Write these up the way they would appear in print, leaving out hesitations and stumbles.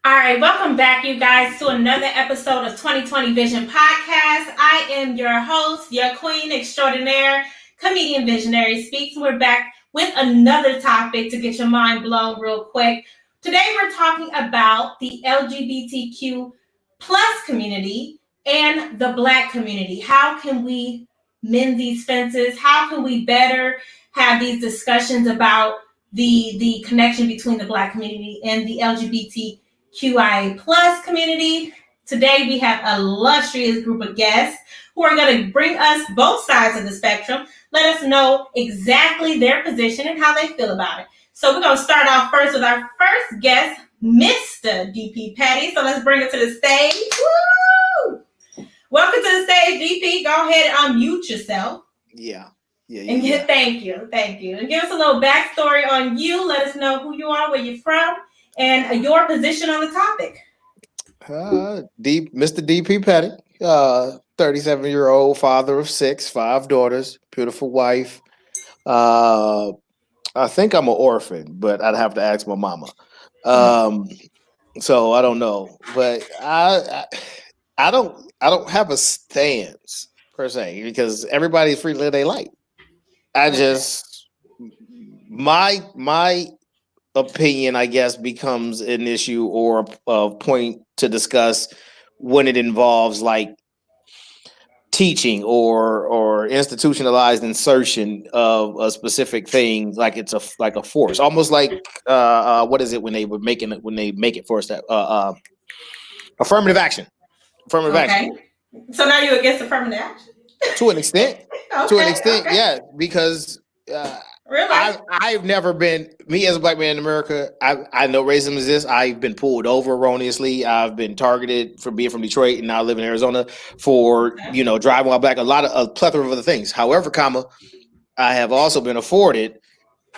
All right, welcome back, you guys, to another episode of 2020 Vision Podcast. I am your host, your queen extraordinaire, comedian visionary speaks. We're back with another topic to get your mind blown real quick. Today, we're talking about the LGBTQ plus community and the Black community. How can we mend these fences? How can we better have these discussions about the connection between the Black community and the LGBTQIA plus community? Today we have a illustrious group of guests who are going to bring us both sides of the spectrum, let us know exactly their position and how they feel about it. So we're going to start off first with our first guest, Mr. DP Patty. So let's bring it to the stage. Woo! Welcome to the stage, DP. Go ahead and unmute yourself. Yeah. Thank you. And give us a little backstory on you. Let us know who you are, where you're from, and your position on the topic. Mr. DP Petty, 37-year-old father of 5 daughters, beautiful wife. I think I'm an orphan, but I'd have to ask my mama. So I don't know, but I don't have a stance per se because everybody's free to live their life. My opinion, I guess, becomes an issue or a point to discuss when it involves like teaching or institutionalized insertion of a specific thing, like it's a force, almost like what is it when they make it force that affirmative action. Action. So now you're against affirmative action? To an extent. Yeah, because really? I've never been, me as a Black man in America, I know racism exists. I've been pulled over erroneously. I've been targeted for being from Detroit and now live in Arizona for, driving while Black, a plethora of other things. However, I have also been afforded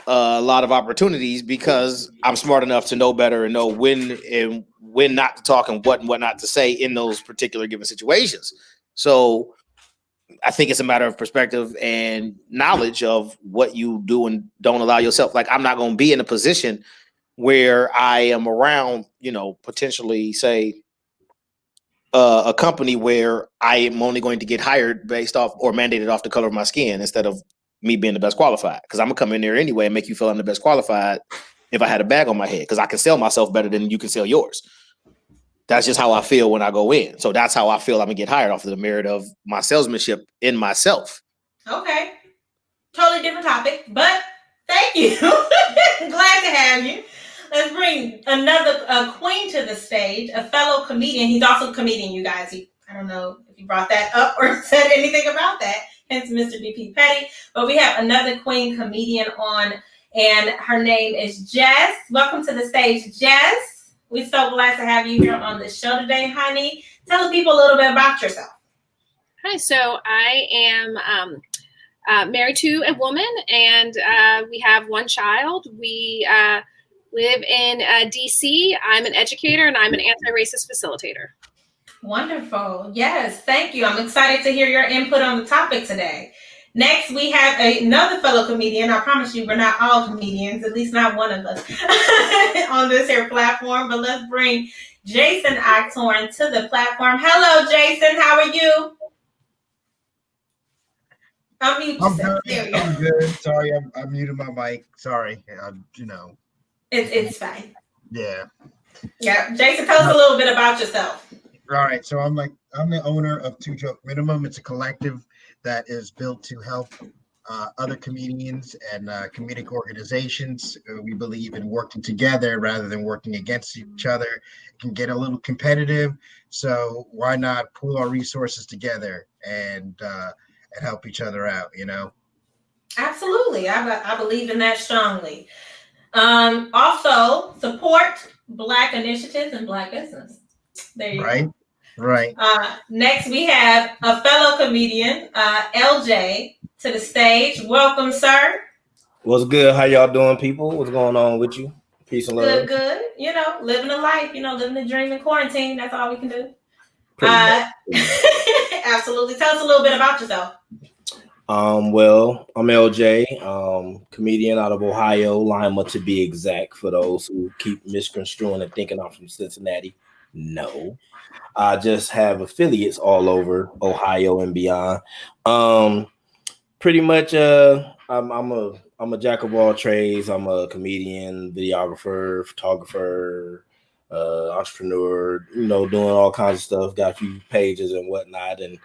a lot of opportunities because I'm smart enough to know better and know when not to talk and what not to say in those particular given situations. So I think it's a matter of perspective and knowledge of what you do and don't allow yourself. Like, I'm not going to be in a position where I am around, potentially say a company where I am only going to get hired based off or mandated off the color of my skin instead of me being the best qualified. Because I'm gonna come in there anyway and make you feel I'm the best qualified if I had a bag on my head, because I can sell myself better than you can sell yours. That's just how I feel when I go in. So that's how I feel I'm gonna get hired, off of the merit of my salesmanship in myself. Okay. Totally different topic, but thank you. Glad to have you. Let's bring another queen to the stage, a fellow comedian. He's also a comedian, you guys. I don't know if you brought that up or said anything about that, hence Mr. DP Petty. But we have another queen comedian on, and her name is Jess. Welcome to the stage, Jess. We're so glad to have you here on the show today, honey. Tell the people a little bit about yourself. Hi, so I am married to a woman, and we have one child. We live in DC. I'm an educator, and I'm an anti-racist facilitator. Wonderful. Yes, thank you. I'm excited to hear your input on the topic today. Next, we have another fellow comedian. I promise you, we're not all comedians, at least not one of us on this here platform. But let's bring Jason Octorn to the platform. Hello, Jason. How are you? I'm good. Sorry, I muted my mic. Sorry. It's fine. Yeah. Yeah. Jason, tell us a little bit about yourself. All right. So I'm the owner of Two Joke Minimum. It's a collective that is built to help other comedians and comedic organizations. We believe in working together rather than working against each other. It can get a little competitive. So why not pool our resources together and help each other out, Absolutely. I believe in that strongly. Also, support Black initiatives and Black business. There you go. Right. Next, we have a fellow comedian, LJ, to the stage. Welcome, sir. What's good? How y'all doing, people? What's going on with you? Peace and love. Good. Living a life, living the dream in quarantine. That's all we can do. Absolutely. Tell us a little bit about yourself. Well, I'm LJ, comedian out of Ohio, Lima to be exact, for those who keep misconstruing and thinking I'm from Cincinnati. No, I just have affiliates all over Ohio and beyond. Pretty much, I'm a jack of all trades. I'm a comedian, videographer, photographer, entrepreneur. Doing all kinds of stuff. Got a few pages and whatnot, and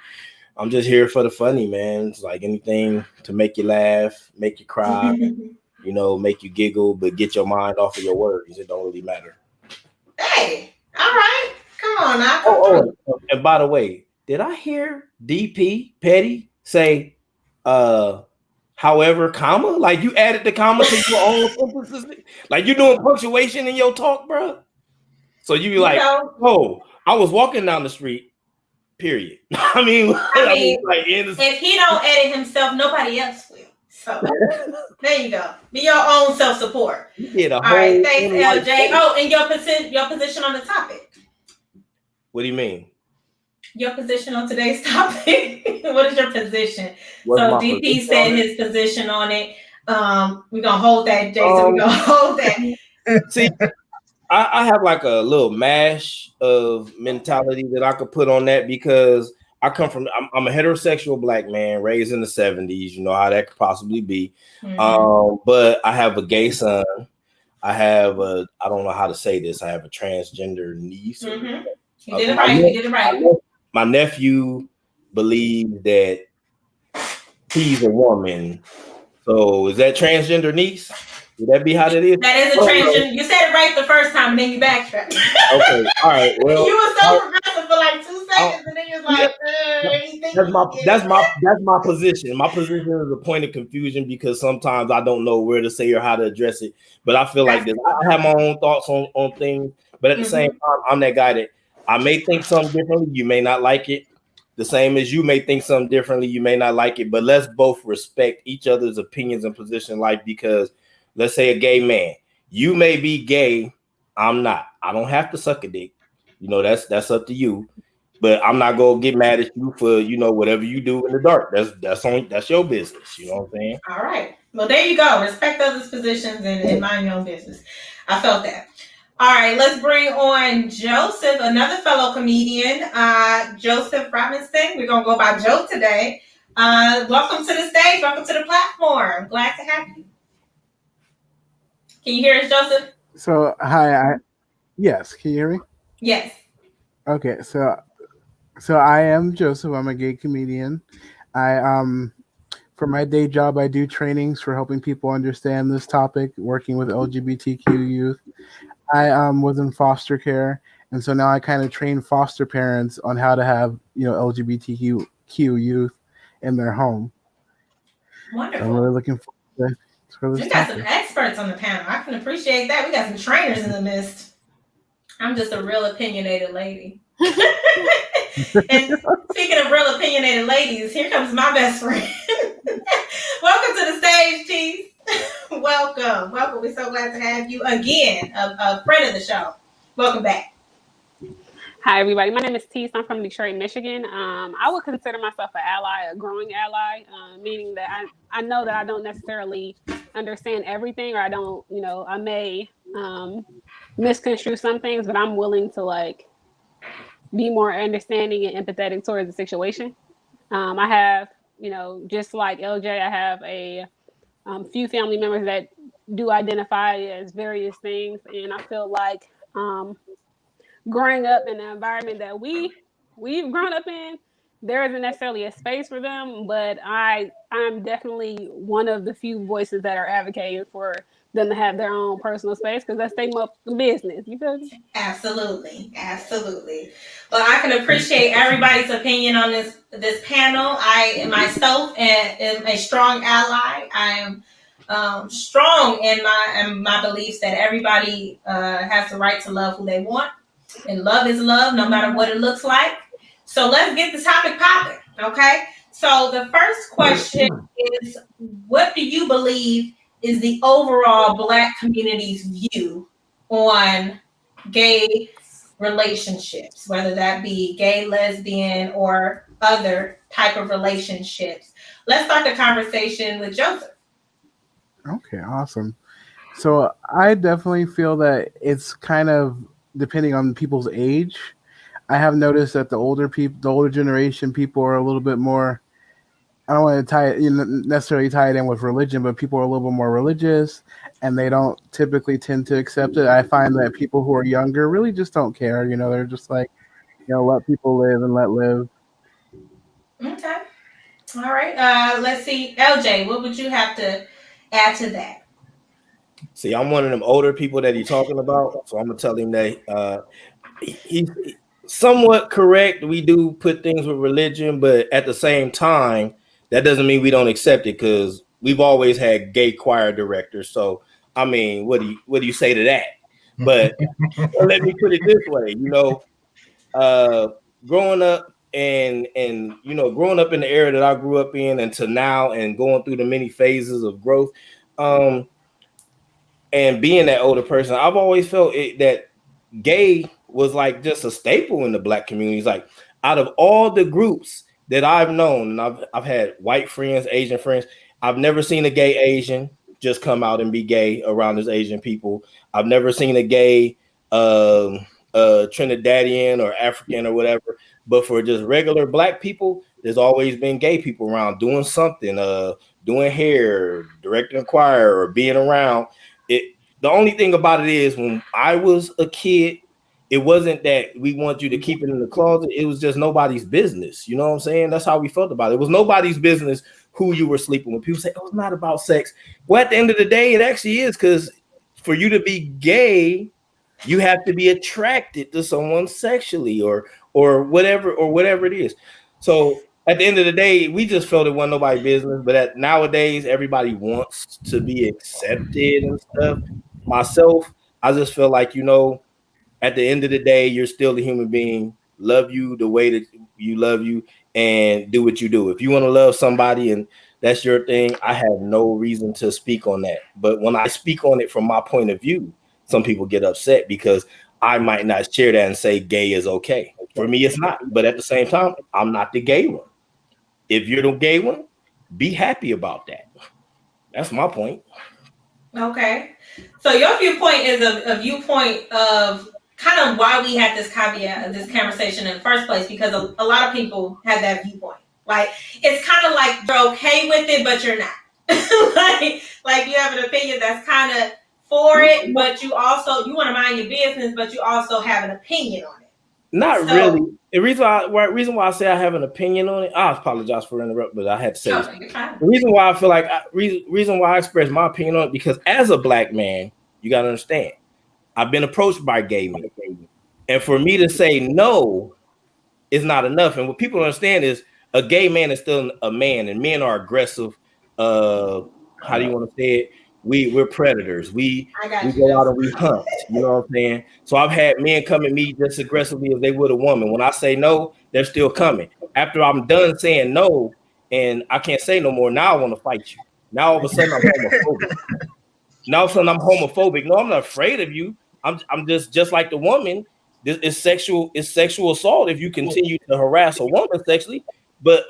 I'm just here for the funny, man. It's like anything to make you laugh, make you cry, make you giggle, but get your mind off of your words. It don't really matter. Hey, all right. Come on now. And by the way, did I hear DP Petty say, however, comma? Like you added the comma to your own sentences? Like you doing punctuation in your talk, bro? So you be like, oh, I was walking down the street. Period. I mean, like, if he don't edit himself, nobody else will. So there you go. Be your own self-support. All right, thanks, LJ. Oh, and your position on the topic. What do you mean? Your position on today's topic. What is your position? So DP said his position on it. We're gonna hold that, Jason. We're gonna hold that. See, I have like a little mash of mentality that I could put on that because I'm a heterosexual black man raised in the 70s. You know how that could possibly be. Mm-hmm. But I have a gay son. I don't know how to say this. I have a transgender niece. Mm-hmm. You did it right. My nephew believes that he's a woman. So is that transgender niece? Would that be how that is? That is a transgender. You said it right the first time, and then you backtracked. Okay, all right. Well, you were so progressive for like 2 seconds, and then you was like, that's my position. My position is a point of confusion because sometimes I don't know where to say or how to address it. But I feel like this. I have my own thoughts on things, but at the same time, I'm that guy that I may think something differently. You may not like it. The same as you may think something differently. You may not like it. But let's both respect each other's opinions and position in life because let's say a gay man, you may be gay. I'm not. I don't have to suck a dick. That's up to you. But I'm not gonna get mad at you for whatever you do in the dark. That's your business. You know what I'm saying? All right. Well, there you go. Respect others' positions and mind your own business. I felt that. All right. Let's bring on Joseph, another fellow comedian. Joseph Robinson. We're gonna go by Joe today. Welcome to the stage. Welcome to the platform. Glad to have you. Can you hear us, Joseph? So, hi. Yes. Can you hear me? Yes. Okay. So I am Joseph. I'm a gay comedian. For my day job, I do trainings for helping people understand this topic, working with LGBTQ youth. I was in foster care, and so now I kind of train foster parents on how to have LGBTQ youth in their home. Wonderful. So I'm really looking forward to we got some experts on the panel. I can appreciate that. We got some trainers in the midst. I'm just a real opinionated lady. And speaking of real opinionated ladies, here comes my best friend. Welcome to the stage, Tease. Welcome. We're so glad to have you again, a friend of the show. Welcome back. Hi, everybody. My name is Tease. I'm from Detroit, Michigan. I would consider myself an ally, a growing ally, meaning that I know that I don't necessarily understand everything, or I don't, I may misconstrue some things, but I'm willing to be more understanding and empathetic towards the situation. I have, just like LJ, I have a few family members that do identify as various things, and I feel like growing up in the environment that we've grown up in, there isn't necessarily a space for them, but I'm definitely one of the few voices that are advocating for them to have their own personal space because that's their business. You feel me? Absolutely. Well, I can appreciate everybody's opinion on this panel. I myself am a strong ally. I am strong in my beliefs that everybody has the right to love who they want. And love is love, no matter what it looks like. So let's get the topic popping, okay? So the first question is, what do you believe is the overall Black community's view on gay relationships, whether that be gay, lesbian, or other type of relationships. Let's start the conversation with Joseph. Okay, awesome. So I definitely feel that it's kind of depending on people's age. I have noticed that the older generation people are a little bit more. I don't want to necessarily tie it in with religion, but people are a little bit more religious, and they don't typically tend to accept it. I find that people who are younger really just don't care. They're just like, let people live and let live. Okay. All right. Let's see. LJ, what would you have to add to that? See, I'm one of them older people that he's talking about, so I'm gonna tell him that he's somewhat correct. We do put things with religion, but at the same time, that doesn't mean we don't accept it, because we've always had gay choir directors. So, I mean, what do you say to that? But let me put it this way, growing up and growing up in the era that I grew up in, and to now, and going through the many phases of growth, and being that older person, I've always felt that gay was like just a staple in the Black communities. Like, out of all the groups that I've known, and I've had white friends, Asian friends, I've never seen a gay Asian just come out and be gay around as Asian people. I've never seen a gay Trinidadian or African or whatever. But for just regular Black people, there's always been gay people around doing something, doing hair, directing a choir, or being around. The only thing about it is, when I was a kid, it wasn't that we want you to keep it in the closet. It was just nobody's business. You know what I'm saying? That's how we felt about it. It was nobody's business who you were sleeping with. People say, oh, it's not about sex. Well, at the end of the day, it actually is, because for you to be gay, you have to be attracted to someone sexually or whatever it is. So at the end of the day, we just felt it wasn't nobody's business. But nowadays, everybody wants to be accepted and stuff. Myself, I just feel like, at the end of the day, you're still a human being. Love you the way that you love you, and do what you do. If you want to love somebody and that's your thing, I have no reason to speak on that. But when I speak on it from my point of view, some people get upset because I might not share that and say gay is okay. For me, it's not. But at the same time, I'm not the gay one. If you're the gay one, be happy about that. That's my point. Okay. So your viewpoint is a viewpoint of kind of why we had this caveat of this conversation in the first place, because a lot of people have that viewpoint. Like, it's kind of like you're okay with it, but you're not. like you have an opinion that's kind of for it, but you want to mind your business, but you also have an opinion on it. Not really. The reason why I say I have an opinion on it, I apologize for interrupting, but I had to say this. The reason why I feel like reason why I express my opinion on it, because as a Black man, you got to understand, I've been approached by gay men, and for me to say no is not enough. And what people don't understand is, a gay man is still a man, and men are aggressive. How do you want to say it? We're predators. We go out and we hunt. You know what I'm saying? So I've had men come at me just aggressively as they would a woman. When I say no, they're still coming. After I'm done saying no and I can't say no more, now I want to fight you. Now all of a sudden I'm homophobic. No, I'm not afraid of you. I'm just like the woman. This is sexual assault if you continue to harass a woman sexually. But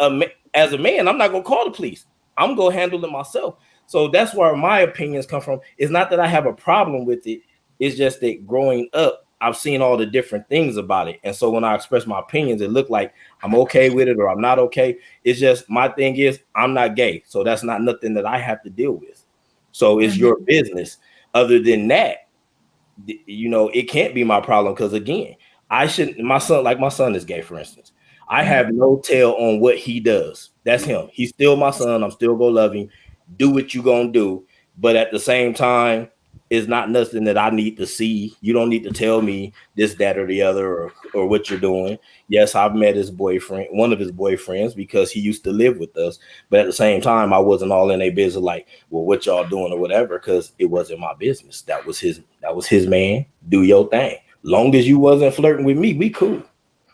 as a man, I'm not gonna call the police. I'm gonna handle it myself. So that's where my opinions come from. It's not that I have a problem with it. It's just that growing up, I've seen all the different things about it. And so when I express my opinions, it looked like I'm okay with it or I'm not okay. It's just, my thing is, I'm not gay. So that's not nothing that I have to deal with. So it's your business. Other than that, it can't be my problem. Because again, my son is gay, for instance. I have no tell on what he does. That's him. He's still my son. I'm still gonna love him. Do what you gonna do. But at the same time, it's not nothing that I need to see. You don't need to tell me this, that, or the other, or what you're doing. Yes, I've met one of his boyfriends, because he used to live with us. But at the same time, I wasn't all in their business like, well, what y'all doing or whatever, because it wasn't my business. That was his man. Do your thing. Long as you wasn't flirting with me, we cool.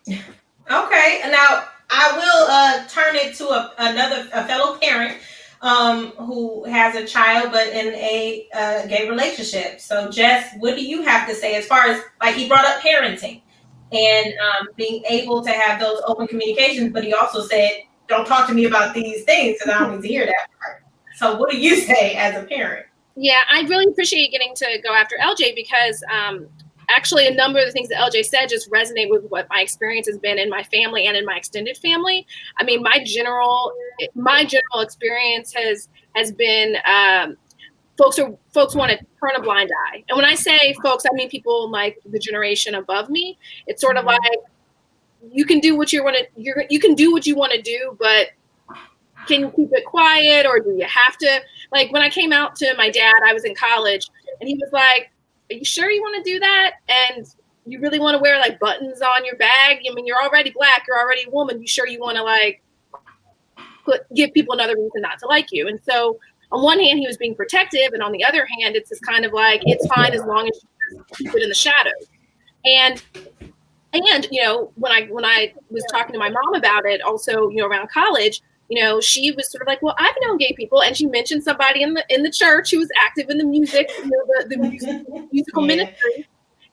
Okay. Now I will turn it to a fellow parent who has a child but in a gay relationship. So Jess, what do you have to say as far as, like, he brought up parenting? and being able to have those open communications. But he also said, don't talk to me about these things because I don't need to hear that part. So what do you say as a parent? Yeah, I really appreciate getting to go after LJ because actually a number of the things that LJ said just resonate with what my experience has been in my family and in my extended family. I mean, my general experience has been folks want to turn a blind eye. And when I say folks, I mean people like the generation above me. It's sort of like you can do what you want to do, but can you keep it quiet, or do you have to? Like when I came out to my dad, I was in college, and he was like, "Are you sure you want to do that? And you really want to wear like buttons on your bag? I mean, you're already black, you're already a woman. You sure you want to like give people another reason not to like you?" And so, on one hand, he was being protective, and on the other hand, it's this kind of like it's fine as long as you keep it in the shadows. And you know, when I was talking to my mom about it, also around college. She was sort of like, well, I've known gay people, and she mentioned somebody in the church who was active in the music, the musical ministry.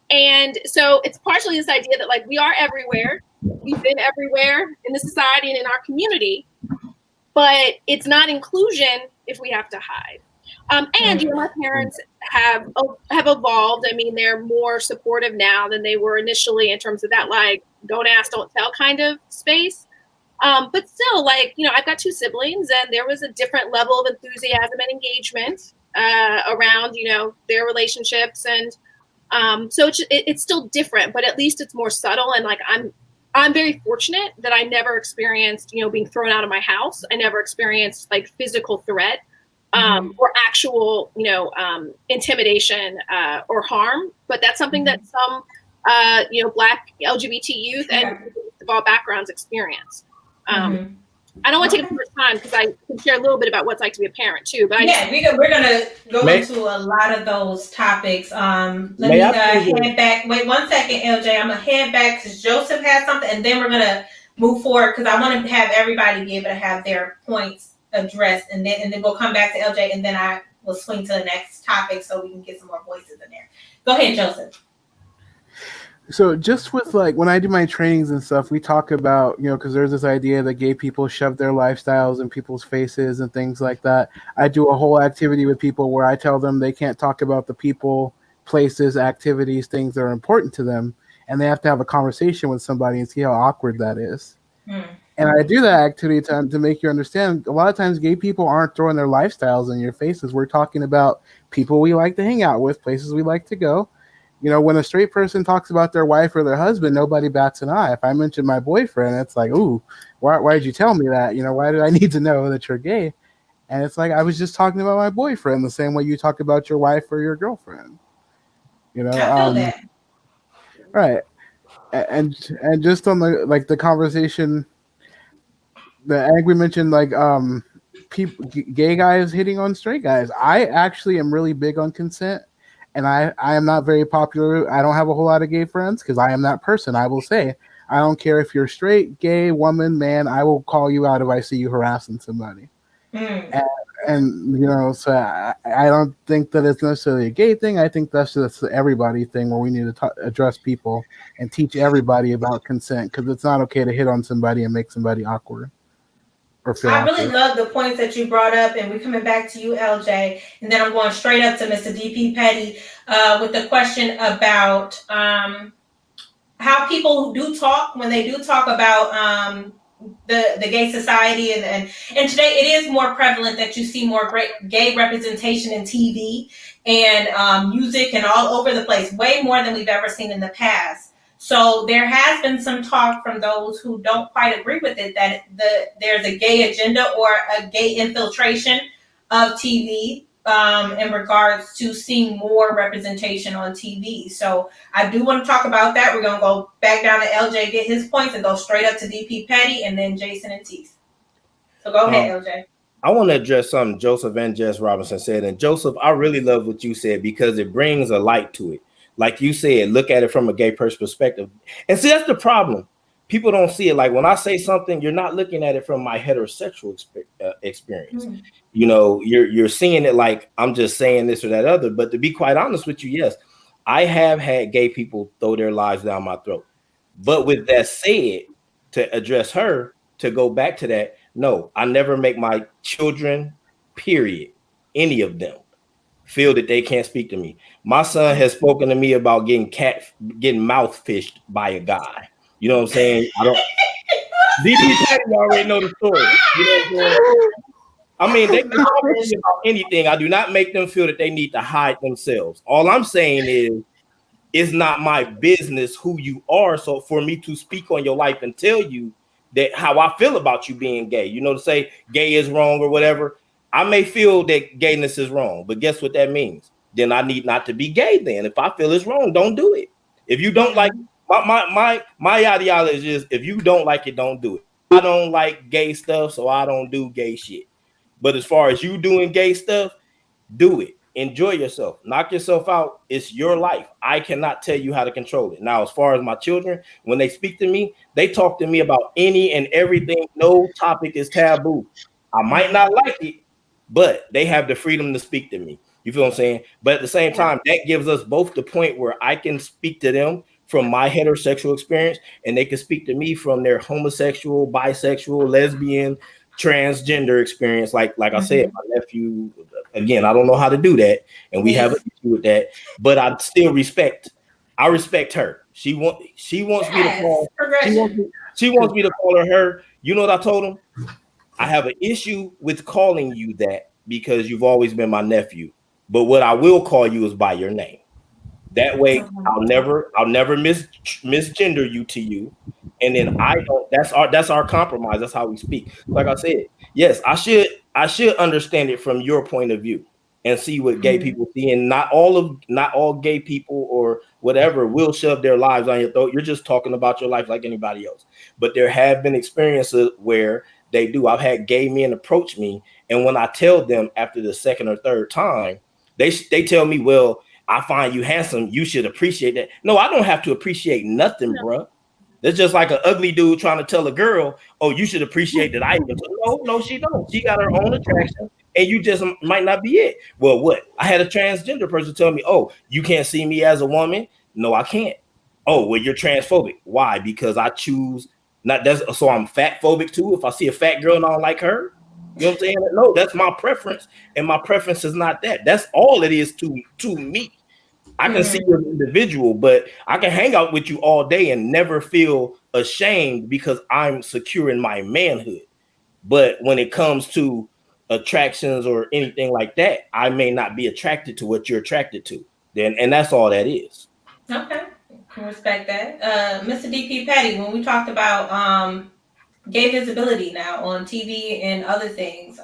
And so it's partially this idea that like we are everywhere, we've been everywhere in the society and in our community, but it's not inclusion if we have to hide. And my parents have evolved. I mean, they're more supportive now than they were initially in terms of that like don't ask, don't tell kind of space. But still, like, I've got two siblings, and there was a different level of enthusiasm and engagement around, their relationships. And so it's still different, but at least it's more subtle. And like, I'm very fortunate that I never experienced, being thrown out of my house. I never experienced like physical threat or actual, intimidation or harm. But that's something that some, Black LGBT youth and of all backgrounds experience. I don't want to take up too much time because I can share a little bit about what it's like to be a parent too. But we're gonna go into a lot of those topics. Let me head back. Wait 1 second, LJ. I'm gonna head back because Joseph has something, and then we're gonna move forward because I want to have everybody be able to have their points addressed, and then we'll come back to LJ, and then I will swing to the next topic so we can get some more voices in there. Go ahead, Joseph. So just with like when I do my trainings and stuff, we talk about, because there's this idea that gay people shove their lifestyles in people's faces and things like that. I do a whole activity with people where I tell them they can't talk about the people, places, activities, things that are important to them. And they have to have a conversation with somebody and see how awkward that is. And I do that activity to make you understand a lot of times gay people aren't throwing their lifestyles in your faces. We're talking about people we like to hang out with, places we like to go. When a straight person talks about their wife or their husband, nobody bats an eye. If I mention my boyfriend, it's like, ooh, why did you tell me that? Why did I need to know that you're gay? And it's like, I was just talking about my boyfriend the same way you talk about your wife or your girlfriend. I feel that. Right. And just on the conversation that Angry mentioned, like people, gay guys hitting on straight guys. I actually am really big on consent. And I am not very popular. I don't have a whole lot of gay friends because I am that person. I will say, I don't care if you're straight, gay, woman, man, I will call you out if I see you harassing somebody. And so I don't think that it's necessarily a gay thing. I think that's just the everybody thing where we need to address people and teach everybody about consent because it's not okay to hit on somebody and make somebody awkward. I really love the points that you brought up, and we're coming back to you, LJ, and then I'm going straight up to Mr. DP Petty with the question about how people do talk when they do talk about the gay society, and today it is more prevalent that you see more great gay representation in TV and music and all over the place, way more than we've ever seen in the past. So there has been some talk from those who don't quite agree with it that there's a gay agenda or a gay infiltration of TV in regards to seeing more representation on TV. So I do want to talk about that. We're going to go back down to LJ, get his points, and go straight up to DP Petty and then Jason and Teeth. So go ahead, LJ. I want to address something Joseph and Jess Robinson said. And Joseph, I really love what you said because it brings a light to it. Like you said, look at it from a gay person perspective. And see, that's the problem. People don't see it. Like when I say something, you're not looking at it from my heterosexual experience. You're seeing it like I'm just saying this or that other. But to be quite honest with you, yes, I have had gay people throw their lives down my throat. But with that said, to address her, to go back to that, no, I never make my children, period, any of them, feel that they can't speak to me. My son has spoken to me about getting mouth fished by a guy. You know what I'm saying? I don't. DP Patty already know the story. You know what I'm saying? I mean, they can talk to me about anything. I do not make them feel that they need to hide themselves. All I'm saying is, it's not my business who you are. So for me to speak on your life and tell you that how I feel about you being gay, you know, to say gay is wrong or whatever, I may feel that gayness is wrong, but guess what that means? Then I need not to be gay. Then if I feel it's wrong, don't do it. If you don't like my ideology is, if you don't like it, don't do it. I don't like gay stuff, so I don't do gay shit. But as far as you doing gay stuff, do it. Enjoy yourself. Knock yourself out. It's your life. I cannot tell you how to control it. Now, as far as my children, when they speak to me, they talk to me about any and everything. No topic is taboo. I might not like it, but they have the freedom to speak to me. You feel what I'm saying? But at the same time, that gives us both the point where I can speak to them from my heterosexual experience, and they can speak to me from their homosexual, bisexual, lesbian, transgender experience. Like I said, my nephew, again, I don't know how to do that, and we have an issue with that, but I still respect her. She wants me to call she wants me to call her. You know what I told him? I have an issue with calling you that because you've always been my nephew, but what I will call you is by your name. That way I'll never misgender you to you. And then I don't, that's our compromise. That's how we speak. Like I said, yes, I should understand it from your point of view and see what gay people see. And not all gay people or whatever will shove their lives on your throat. You're just talking about your life like anybody else. But there have been experiences where they do. I've had gay men approach me, and when I tell them after the second or third time, they tell me, well, I find you handsome, you should appreciate that. No, I don't have to appreciate nothing, bruh. It's just like an ugly dude trying to tell a girl, oh, you should appreciate that I even. No, she don't. She got her own attraction, and you just might not be it. Well, what? I had a transgender person tell me, oh, you can't see me as a woman. No, I can't. Oh, well, you're transphobic. Why? Because I choose not. So I'm fat phobic too. If I see a fat girl and I don't like her, you know what I'm saying? No, that's my preference, and my preference is not that. That's all it is to me. I can see you as an individual, but I can hang out with you all day and never feel ashamed because I'm secure in my manhood. But when it comes to attractions or anything like that, I may not be attracted to what you're attracted to. And that's all that is. Okay, can respect that. Mr. DP Patty, when we talked about gay visibility now on TV and other things,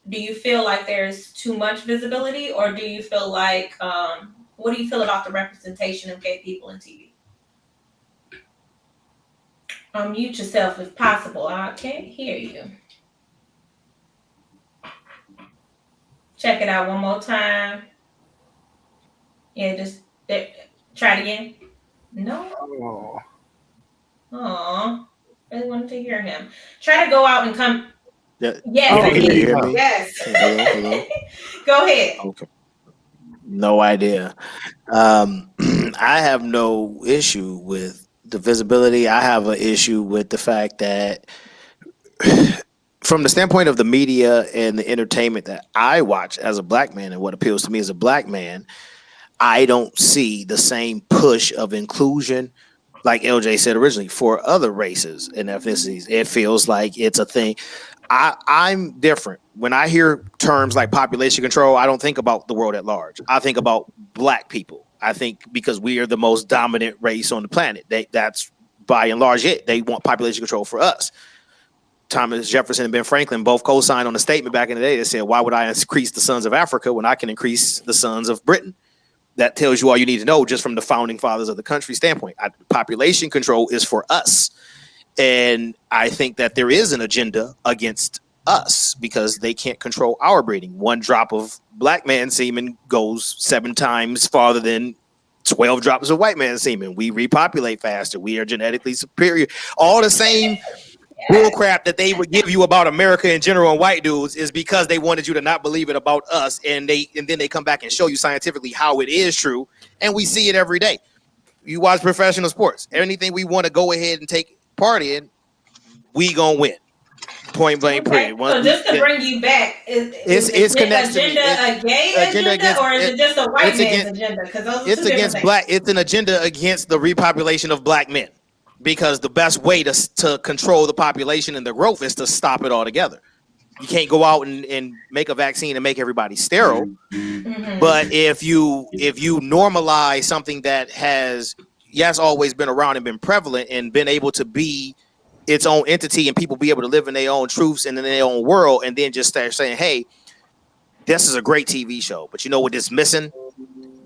do you feel like there's too much visibility, or do you feel like what do you feel about the representation of gay people in TV? Unmute yourself if possible. I can't hear you. Check it out one more time. Yeah, just try it again. No. Oh, really wanted to hear him. Try to go out and come. Yeah. Yes. Can you hear me? Yes. Hello. Go ahead. Okay. No idea. I have no issue with the visibility. I have an issue with the fact that from the standpoint of the media and the entertainment that I watch as a black man and what appeals to me as a black man, I don't see the same push of inclusion, like LJ said originally, for other races and ethnicities. It feels like it's a thing. I'm different. When I hear terms like population control, I don't think about the world at large. I think about black people. I think because we are the most dominant race on the planet. That's by and large it. They want population control for us. Thomas Jefferson and Ben Franklin both co-signed on a statement back in the day that said, why would I increase the sons of Africa when I can increase the sons of Britain? That tells you all you need to know just from the founding fathers of the country standpoint. Population control is for us. And I think that there is an agenda against us because they can't control our breeding. One drop of black man semen goes 7 times farther than 12 drops of white man semen. We repopulate faster. We are genetically superior. All the same bull crap that they would give you about America in general and white dudes is because they wanted you to not believe it about us. And then they come back and show you scientifically how it is true. And we see it every day. You watch professional sports. Anything we want to go ahead and take part in, we gonna win. Point blank. Okay. So just to bring you back, it's connected to me. A gay agenda, or is it just a white man's agenda? Because those are two different things. It's an agenda against the repopulation of black men, because the best way to control the population and the growth is to stop it altogether. You can't go out and make a vaccine and make everybody sterile. Mm-hmm. But if you normalize something that has always been around and been prevalent and been able to be its own entity, and people be able to live in their own truths and in their own world, and then just start saying, hey, this is a great TV show, but you know what it's missing?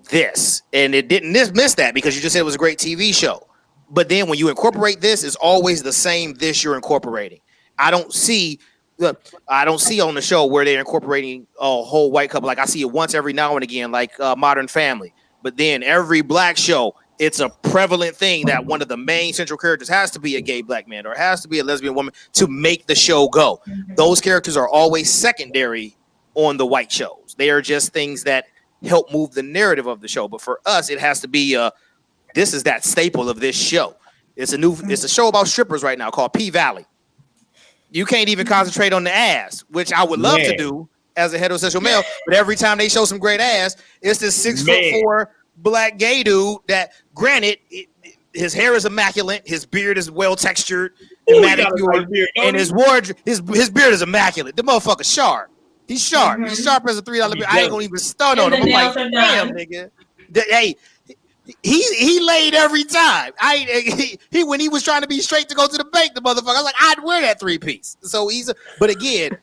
This. And it didn't miss that because you just said it was a great TV show. But then when you incorporate this, it's always the same this you're incorporating. I don't see on the show where they're incorporating a whole white couple. Like I see it once every now and again, like Modern Family. But then every black show, it's a prevalent thing that one of the main central characters has to be a gay black man or has to be a lesbian woman to make the show go. Those characters are always secondary on the white shows. They are just things that help move the narrative of the show. But for us, it has to be this is that staple of this show. It's a show about strippers right now called P Valley. You can't even concentrate on the ass, which I would love to do as a heterosexual male. But every time they show some great ass, it's this 6'4" black gay dude that, granted, his hair is immaculate, his beard is well textured and manicured, and his beard is immaculate. The motherfucker's sharp. He's sharp. Mm-hmm. He's sharp as a $3 bill. I ain't gonna even stun on him. I'm like, damn, nigga. Hey, he laid every time. He when he was trying to be straight to go to the bank, the motherfucker, I was like, I'd wear that 3-piece. So but again,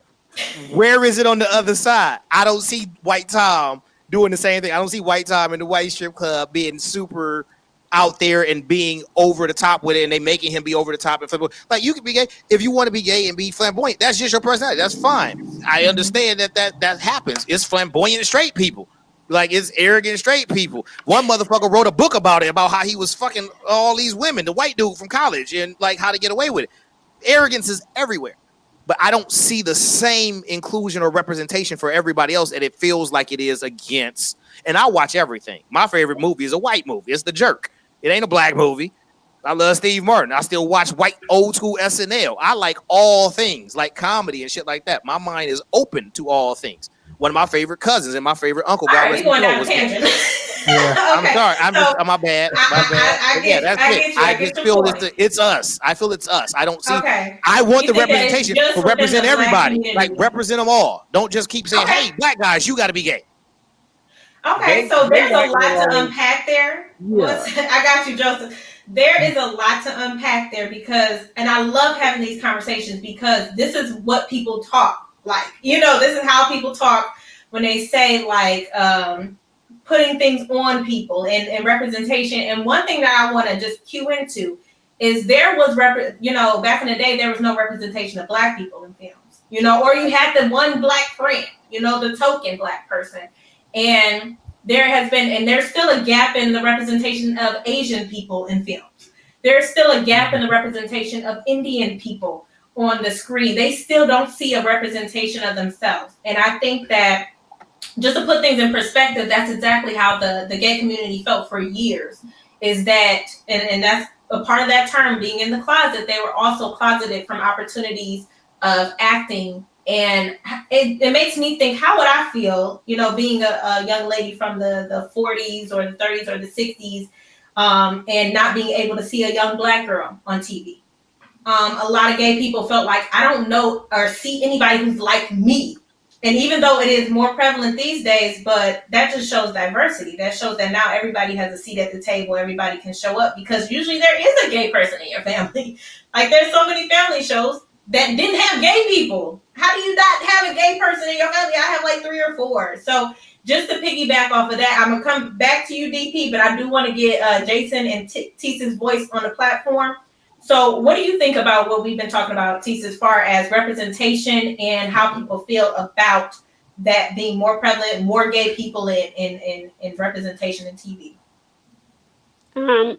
where is it on the other side? I don't see White Tom doing the same thing. I don't see White Tom in the white strip club being super out there and being over the top with it, and they making him be over the top and flamboyant. Like, you can be gay if you want to be gay and be flamboyant. That's just your personality. That's fine. I understand that happens. It's flamboyant straight people. Like, it's arrogant straight people. One motherfucker wrote a book about it, about how he was fucking all these women, the white dude from college, and like how to get away with it. Arrogance is everywhere. But I don't see the same inclusion or representation for everybody else, and it feels like it is against. And I watch everything. My favorite movie is a white movie. It's The Jerk. It ain't a black movie. I love Steve Martin. I still watch white old school SNL. I like all things, like comedy and shit like that. My mind is open to all things. One of my favorite cousins and my favorite uncle. God rest his soul. I'm sorry. My bad. That's it. I just feel it's us. I feel it's us. I don't see. Okay. I want the representation, but represent everybody. Like, represent them all. Don't just keep saying, "Hey, black guys, you got to be gay." Okay, so there's a lot to unpack there. Yeah. I got you, Joseph. There is a lot to unpack there and I love having these conversations because this is what people talk like. This is how people talk when they say like putting things on people and representation. And one thing that I want to just cue into is there was back in the day there was no representation of black people in films. Or you had the one black friend, the token black person. And there's still a gap in the representation of Asian people in films. There's still a gap in the representation of Indian people on the screen. They still don't see a representation of themselves. And I think that, just to put things in perspective, that's exactly how the gay community felt for years, is that, and that's a part of that term, being in the closet, they were also closeted from opportunities of acting. And it makes me think, how would I feel, being a young lady from the 40s or the 30s or the 60s, and not being able to see a young black girl on TV. A lot of gay people felt like, I don't know or see anybody who's like me. And even though it is more prevalent these days, but that just shows diversity. That shows that now everybody has a seat at the table. Everybody can show up, because usually there is a gay person in your family. Like, there's so many family shows that didn't have gay people. How do you not have a gay person in your family? I have like 3 or 4. So just to piggyback off of that, I'm going to come back to you, DP, but I do want to get Jason and Tisa's voice on the platform. So what do you think about what we've been talking about, Tisa, as far as representation and how people feel about that being more prevalent, more gay people in representation in TV?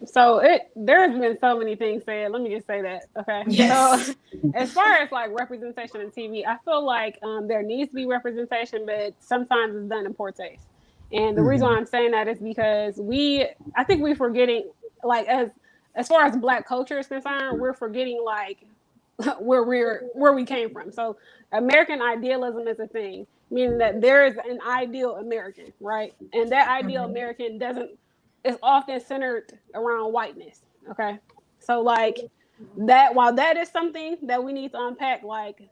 So there's been so many things said. Let me just say that. Okay. Yes. So as far as like representation in TV, I feel like there needs to be representation, but sometimes it's done in poor taste. And the reason why I'm saying that is because I think we're forgetting like as far as Black culture is concerned, we're forgetting like where we came from. So American idealism is a thing, meaning that there is an ideal American, right? And that ideal American is often centered around whiteness. Okay. So like that, while that is something that we need to unpack, like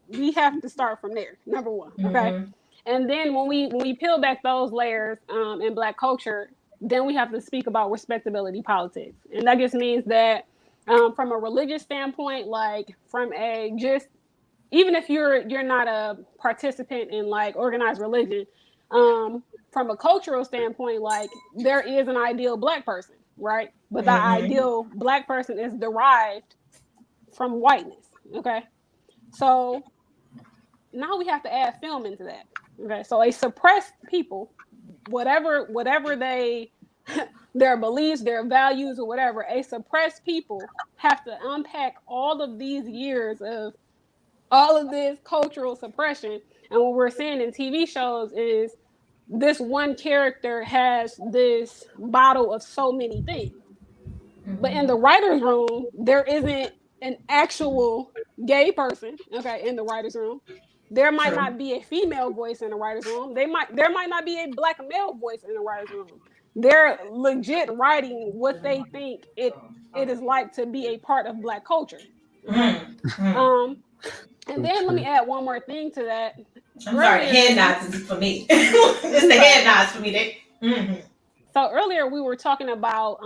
we have to start from there, number one. Okay. And then when we peel back those layers in Black culture, then we have to speak about respectability politics. And that just means that from a religious standpoint, like from a just, even if you're not a participant in like organized religion, from a cultural standpoint, like there is an ideal Black person, right? But that ideal Black person is derived from whiteness. Okay. So now we have to add film into that. Okay. So a suppressed people, whatever they their beliefs, their values, or whatever, a suppressed people have to unpack all of these years of all of this cultural suppression. And what we're seeing in TV shows is this one character has this bottle of so many things. But in the writer's room, there isn't an actual gay person, okay, in the writer's room. There might not be a female voice in the writer's room. There might not be a Black male voice in the writer's room. They're legit writing what they think it is like to be a part of Black culture. Okay? And then let me add one more thing to that. I'm sorry, head nods is for me. It's the head nods for me. So earlier we were talking about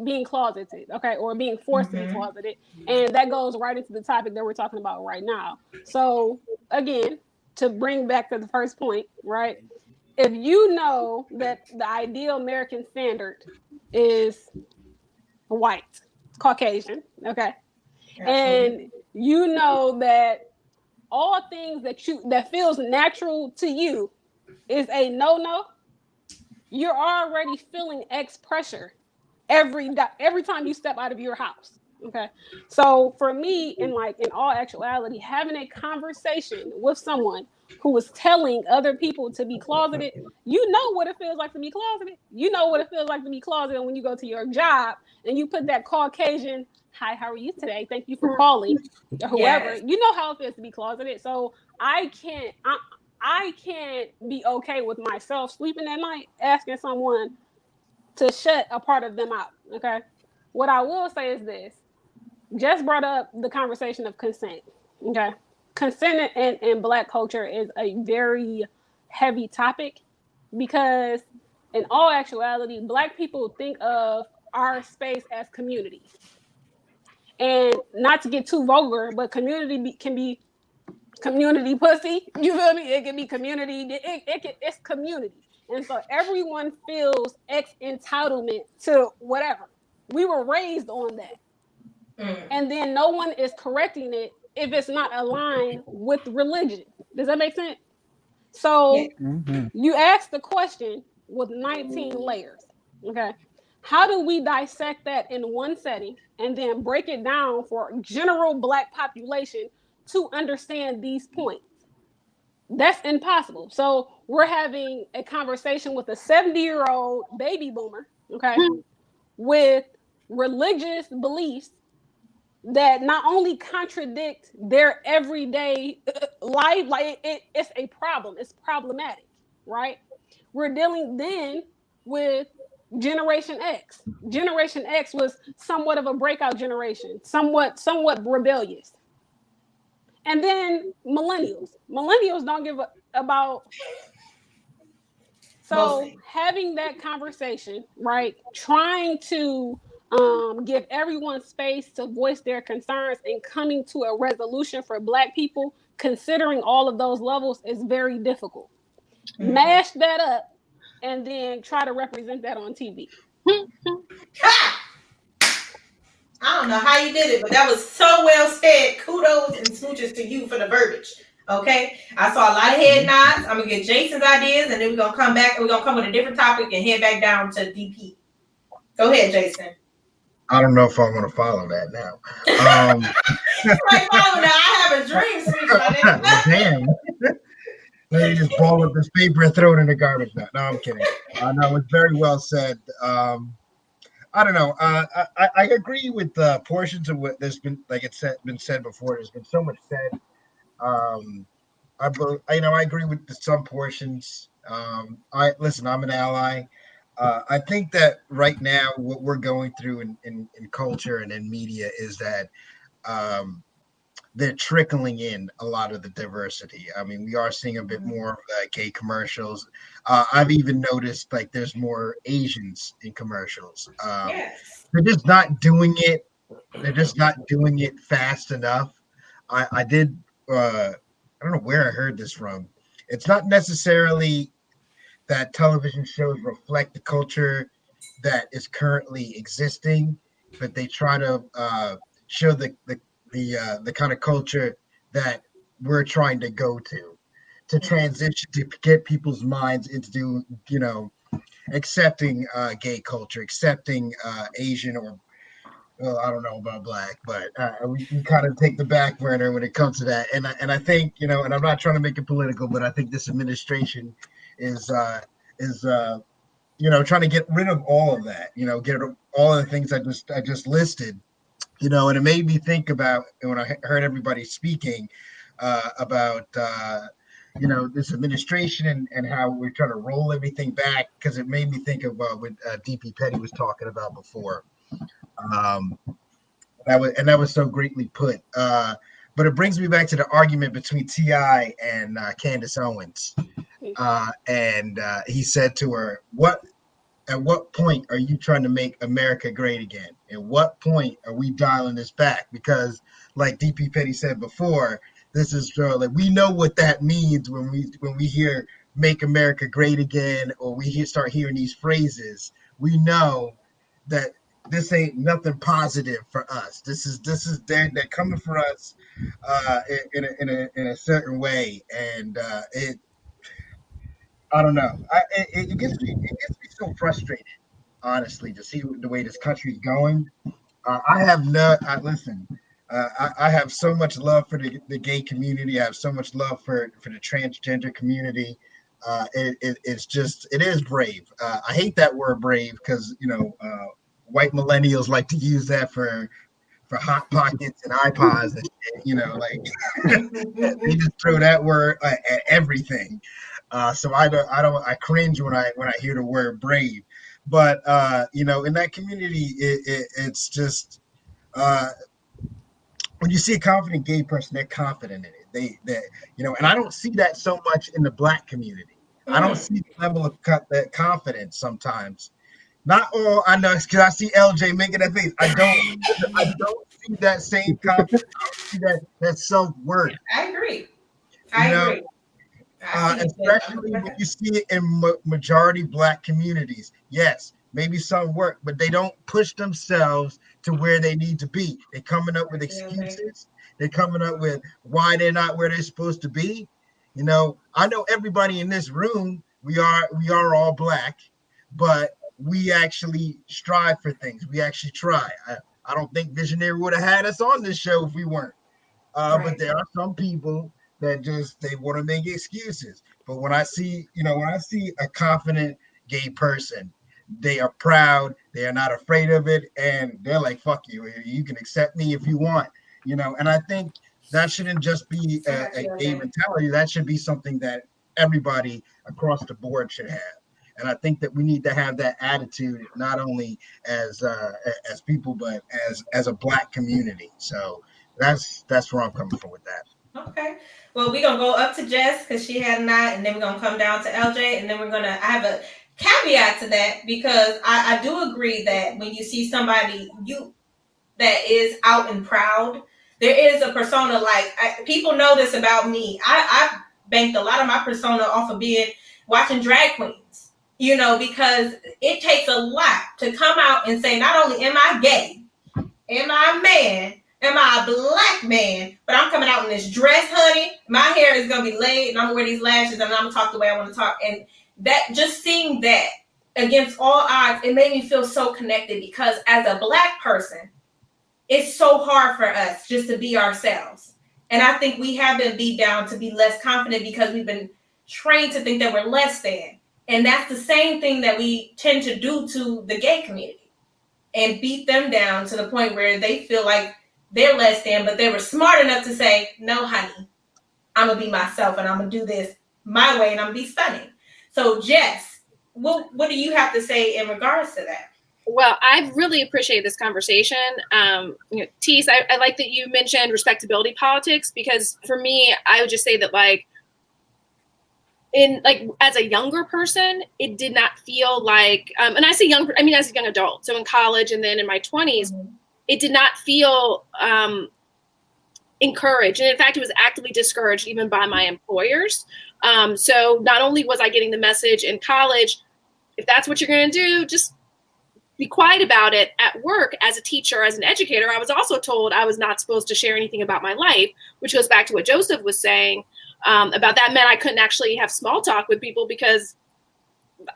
being closeted, okay, or being forced to be closeted, and that goes right into the topic that we're talking about right now. So again, to bring back to the first point, right? If you know that the ideal American standard is white, Caucasian, okay, and you know that all things that feels natural to you is a no-no, you're already feeling X pressure every time you step out of your house. Okay. So for me, in all actuality, having a conversation with someone who was telling other people to be closeted, you know what it feels like to be closeted. You know what it feels like to be closeted when you go to your job and you put that Caucasian, "Hi, how are you today? Thank you for calling," or whoever. Yes. You know how it feels to be closeted. So I can't be okay with myself sleeping at night asking someone to shut a part of them out. Okay. What I will say is this. Jess brought up the conversation of consent. Okay. Consent in Black culture is a very heavy topic because in all actuality, Black people think of our space as community. And not to get too vulgar, but community can be community pussy. You feel me? It can be community. It's community. And so everyone feels entitlement to whatever. We were raised on that. And then no one is correcting it if it's not aligned with religion. Does that make sense? So you ask the question with 19 layers. Okay. How do we dissect that in one setting and then break it down for general Black population to understand these points? That's impossible. So we're having a conversation with a 70-year-old baby boomer, okay, with religious beliefs that not only contradict their everyday life, like it's a problem. It's problematic, right? We're dealing then with Generation X. Generation X was somewhat of a breakout generation, somewhat rebellious. And then millennials don't give about. So having that conversation, right? Trying to give everyone space to voice their concerns and coming to a resolution for Black people, considering all of those levels, is very difficult. Mash that up and then try to represent that on TV. I don't know how you did it, but that was so well said. Kudos and smooches to you for the verbiage. Okay, I saw a lot of head nods. I'm gonna get Jason's ideas, and then we're gonna come back. We're gonna come with a different topic and head back down to DP. Go ahead, Jason. I don't know if I'm gonna follow that now. Like follow that. I have a dream speech on it. Damn. Let me just ball up this paper and throw it in the garbage now. No, I'm kidding. No, it's very well said. I don't know. I agree with portions of what there's been, like been said before. There's been so much said. Um, I agree with some portions. I'm an ally. I think that right now what we're going through in culture and in media is that um, they're trickling in a lot of the diversity. I mean, we are seeing a bit more of gay commercials. I've even noticed like there's more Asians in commercials. Yes. They're just not doing it. They're just not doing it fast enough. I did. I don't know where I heard this from. It's not necessarily that television shows reflect the culture that is currently existing, but they try to show the kind of culture that we're trying to go to transition to get people's minds into accepting gay culture, accepting Asian or well, I don't know about black, but we kind of take the back burner when it comes to that. And I think and I'm not trying to make it political, but I think this administration is is trying to get rid of all of that. Get rid of all of the things I just listed. And it made me think about when I heard everybody speaking about this administration and how we're trying to roll everything back because it made me think of what DP Petty was talking about before. Um, that was so greatly put. But it brings me back to the argument between T.I. and Candace Owens. And he said to her, at what point are you trying to make America great again? At what point are we dialing this back? Because like DP Petty said before, this is like we know what that means when we hear make America great again, or start hearing these phrases. We know that this ain't nothing positive for us. This is they're coming for us in a certain way, and I don't know. It gets me so frustrated, honestly, to see the way this country's going. I have no. Listen, I have so much love for the gay community. I have so much love for the transgender community. It's just it is brave. I hate that word brave because white millennials like to use that for hot pockets and iPods and shit. Like they just throw that word at everything. So I cringe when I hear the word brave. But in that community, it's just when you see a confident gay person, they're confident in it. And I don't see that so much in the black community. I don't see the level of that confidence sometimes. Not all I know because I see LJ making that face. I don't see that same confidence. I don't see that self-worth. I agree. I agree. Especially when you see it in majority black communities. Yes, maybe some work, but they don't push themselves to where they need to be. They're coming up with excuses. They're coming up with why they're not where they're supposed to be. I know everybody in this room, we are all black, but we actually strive for things. We actually try. I don't think Visionary would have had us on this show if we weren't. But there are some people that they want to make excuses. But when I see a confident gay person, they are proud, they are not afraid of it, and they're like, fuck you, you can accept me if you want, and I think that shouldn't just be a gay mentality. That should be something that everybody across the board should have. And I think that we need to have that attitude, not only as people, but as a black community. So that's where I'm coming from with that. Okay. Well, we're gonna go up to Jess because she had not, and then we're gonna come down to LJ, and then I have a caveat to that because I do agree that when you see somebody that is out and proud, there is a persona people know this about me. I banked a lot of my persona off of watching drag queens, because it takes a lot to come out and say, not only am I gay, am I a man, am I a black man, but I'm coming out in this dress, honey. My hair is going to be laid, and I'm going to wear these lashes, and I'm going to talk the way I want to talk. And that, just seeing that against all odds, it made me feel so connected because as a black person, it's so hard for us just to be ourselves. And I think we have been beat down to be less confident because we've been trained to think that we're less than. And that's the same thing that we tend to do to the gay community. and beat them down to the point where they feel like they're less than, but they were smart enough to say, no, honey, I'm going to be myself and I'm going to do this my way and I'm going to be stunning. So, Jess, what do you have to say in regards to that? Well, I really appreciate this conversation. Tease, I like that you mentioned respectability politics, because for me, I would just say that as a younger person, it did not feel like, and I say young, I mean as a young adult, so in college and then in my 20s, it did not feel encouraged, and in fact, it was actively discouraged even by my employers. So not only was I getting the message in college, if that's what you're going to do, just be quiet about it. At work, as a teacher, as an educator, I was also told I was not supposed to share anything about my life, which goes back to what Joseph was saying about that meant I couldn't actually have small talk with people because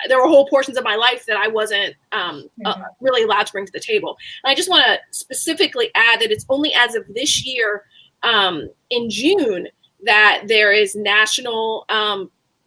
there were whole portions of my life that I wasn't really allowed to bring to the table. And I just want to specifically add that it's only as of this year, in June, that there is national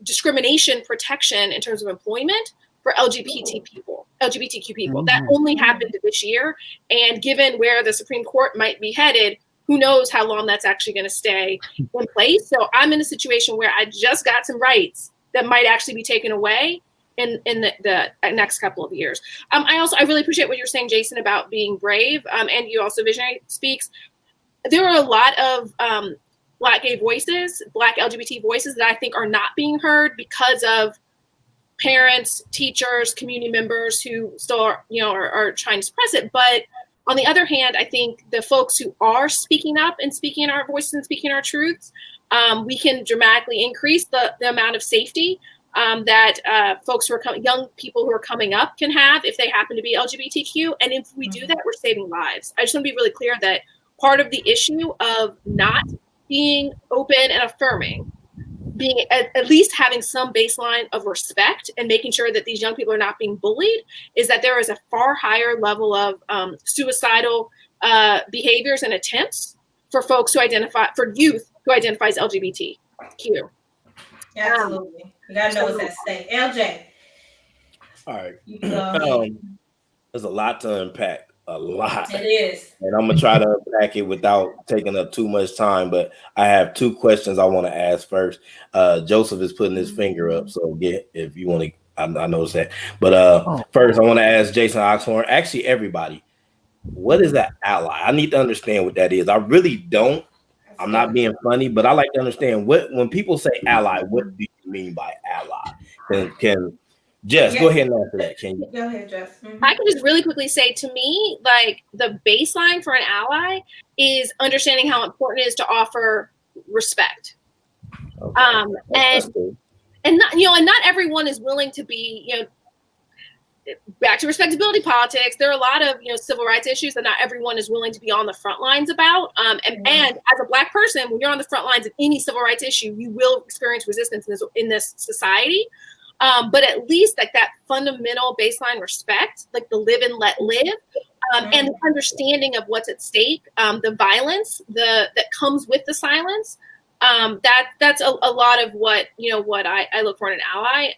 discrimination protection in terms of employment for LGBTQ people. That only happened this year. And given where the Supreme Court might be headed, who knows how long that's actually going to stay in place. So I'm in a situation where I just got some rights that might actually be taken away in the next couple of years. I really appreciate what you're saying, Jason, about being brave. And you also, Visionary Speaks. There are a lot of Black gay voices, Black LGBT voices that I think are not being heard because of parents, teachers, community members who still are trying to suppress it. But on the other hand, I think the folks who are speaking up and speaking our voices and speaking our truths, we can dramatically increase the amount of safety that folks who are young people who are coming up can have if they happen to be LGBTQ. And if we do that, we're saving lives. I just want to be really clear that part of the issue of not being open and affirming, being at least having some baseline of respect and making sure that these young people are not being bullied, is that there is a far higher level of suicidal behaviors and attempts for folks who for youth who identifies LGBTQ. Absolutely. You gotta know what's at stake. LJ. All right. There's a lot to unpack. A lot. It is. And I'm gonna try to unpack it without taking up too much time, but I have two questions I want to ask first. Joseph is putting his finger up, so if you want to, I noticed that. But first I want to ask Jason Oxhorn, actually everybody, what is an ally? I need to understand what that is. I really don't. I'm not being funny, but I like to understand when people say ally, what do you mean by ally? Can Jess, go ahead and answer that. Can you? Go ahead, Jess. I can just really quickly say, to me, like, the baseline for an ally is understanding how important it is to offer respect. Okay. And not everyone is willing to be, back to respectability politics. There are a lot of civil rights issues that not everyone is willing to be on the front lines about. And as a Black person, when you're on the front lines of any civil rights issue, you will experience resistance in this society. But at least like that fundamental baseline respect, like the live and let live, and the understanding of what's at stake, the violence that comes with the silence. That's a lot of what I look for in an ally.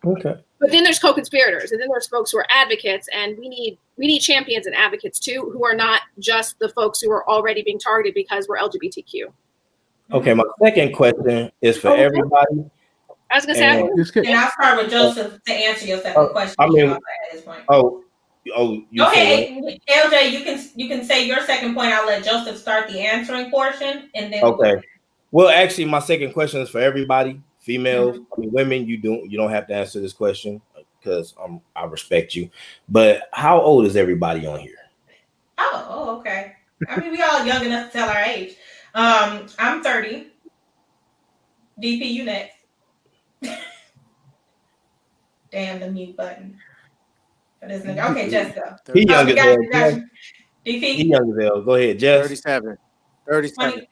Okay. But then there's co-conspirators, and then there's folks who are advocates, and we need champions and advocates too, who are not just the folks who are already being targeted because we're LGBTQ. Okay, my second question is for everybody. I was gonna say, and I'll start with Joseph to answer your second question. I mean, at this point. Go ahead, LJ. You can say your second point. I'll let Joseph start the answering portion, and then. Okay. Well, actually, my second question is for everybody, females. I mean, women. You don't have to answer this question because I respect you. But how old is everybody on here? Oh, okay. I mean, we all young enough to tell our age. I'm 30. DP, you next. Damn the mute button. Okay, Jessica. He young as hell. DP. He young as hell. Go ahead, Jess. 37. 20,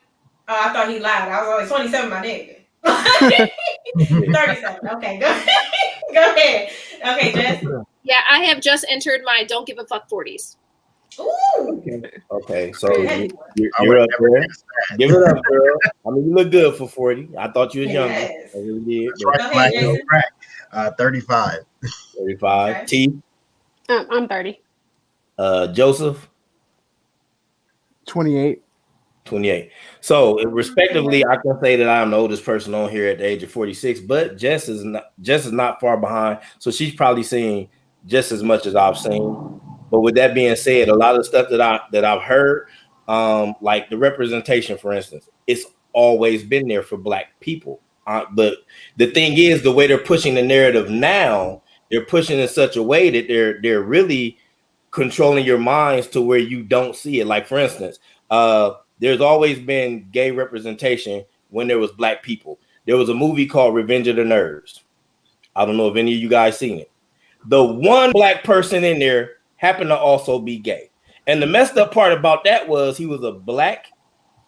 I thought he lied. I was like 27, my nigga. 37. Okay, go ahead. Okay, Jess. Yeah, I have just entered my don't give a fuck 40s. Ooh. Okay, so you're up there. Give it up, girl. I mean, you look good for 40. I thought you was younger. Yes. I really did. Go ahead, Jason. 35. 35. Okay. T. I'm 30. Joseph? 28. 28. So respectively, I can say that I'm the oldest person on here at the age of 46, but Jess is not far behind. So she's probably seen just as much as I've seen. But with that being said, a lot of stuff that I've heard, like the representation, for instance, it's always been there for Black people. But the thing is, the way they're pushing the narrative now, they're pushing in such a way that they're really controlling your minds to where you don't see it. Like, for instance, there's always been gay representation when there was Black people. There was a movie called Revenge of the Nerds. I don't know if any of you guys seen it. The one Black person in there happened to also be gay. And the messed up part about that was he was a Black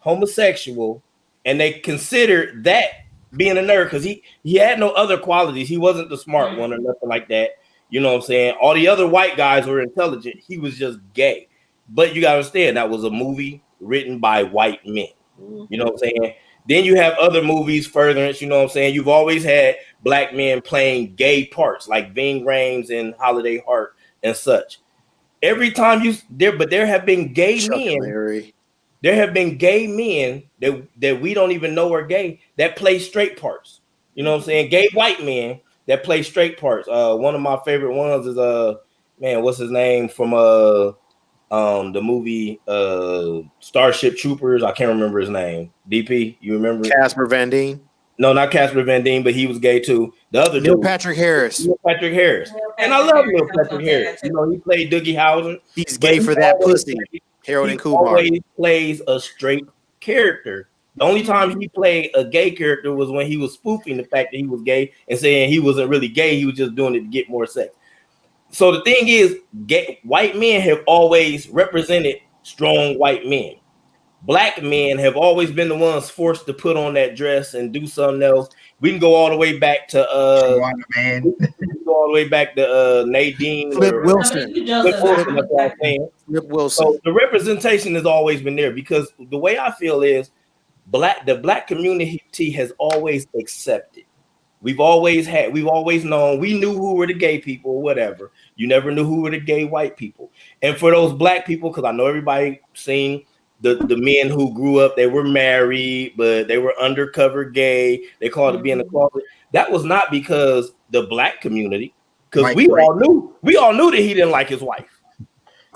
homosexual, and they considered that being a nerd because he had no other qualities. He wasn't the smart one or nothing like that. You know what I'm saying? All the other white guys were intelligent. He was just gay. But you got to understand, that was a movie written by white men. You know what I'm saying? Then you have other movies furtherance, you know what I'm saying? You've always had Black men playing gay parts like Ving Rhames and Holiday Hart and such. Every time there have been gay men. There have been gay men that we don't even know are gay that play straight parts. You know what I'm saying? Gay white men that play straight parts. One of my favorite ones is what's his name from the movie Starship Troopers? I can't remember his name. DP, you remember? Casper Van Dien. No, not Casper Van Dien, but he was gay too. The other Neil dude, Patrick Harris. And I love Neil Patrick Harris. You know, he played Doogie Howsen. He's gay for that pussy. Harold and Kumar. Always plays a straight character. The only time he played a gay character was when he was spoofing the fact that he was gay and saying he wasn't really gay. He was just doing it to get more sex. So the thing is, white men have always represented strong white men. Black men have always been the ones forced to put on that dress and do something else. We can go all the way back to Nadine Flip Wilson. Flip Wilson. So the representation has always been there because the way I feel is the Black community has always accepted. We've always known, we knew who were the gay people or whatever. You never knew who were the gay white people. And for those Black people, because I know everybody seen the men who grew up, they were married, but they were undercover gay. They called it being a closet. That was not because the Black community, because we all knew that he didn't like his wife.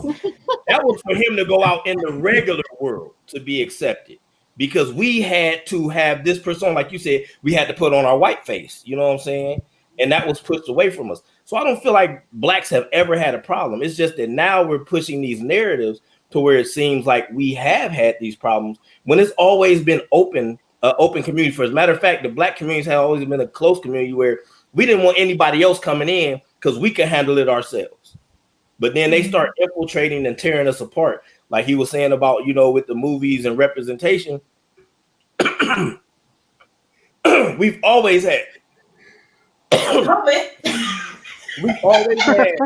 That was for him to go out in the regular world to be accepted. Because we had to have this person, like you said, we had to put on our white face. You know what I'm saying? And that was pushed away from us. So I don't feel like Blacks have ever had a problem. It's just that now we're pushing these narratives to where it seems like we have had these problems when it's always been open community. For as a matter of fact, the Black communities have always been a close community where we didn't want anybody else coming in because we could handle it ourselves. But then they start infiltrating and tearing us apart. Like he was saying about, you know, with the movies and representation, we've always had. We've always had.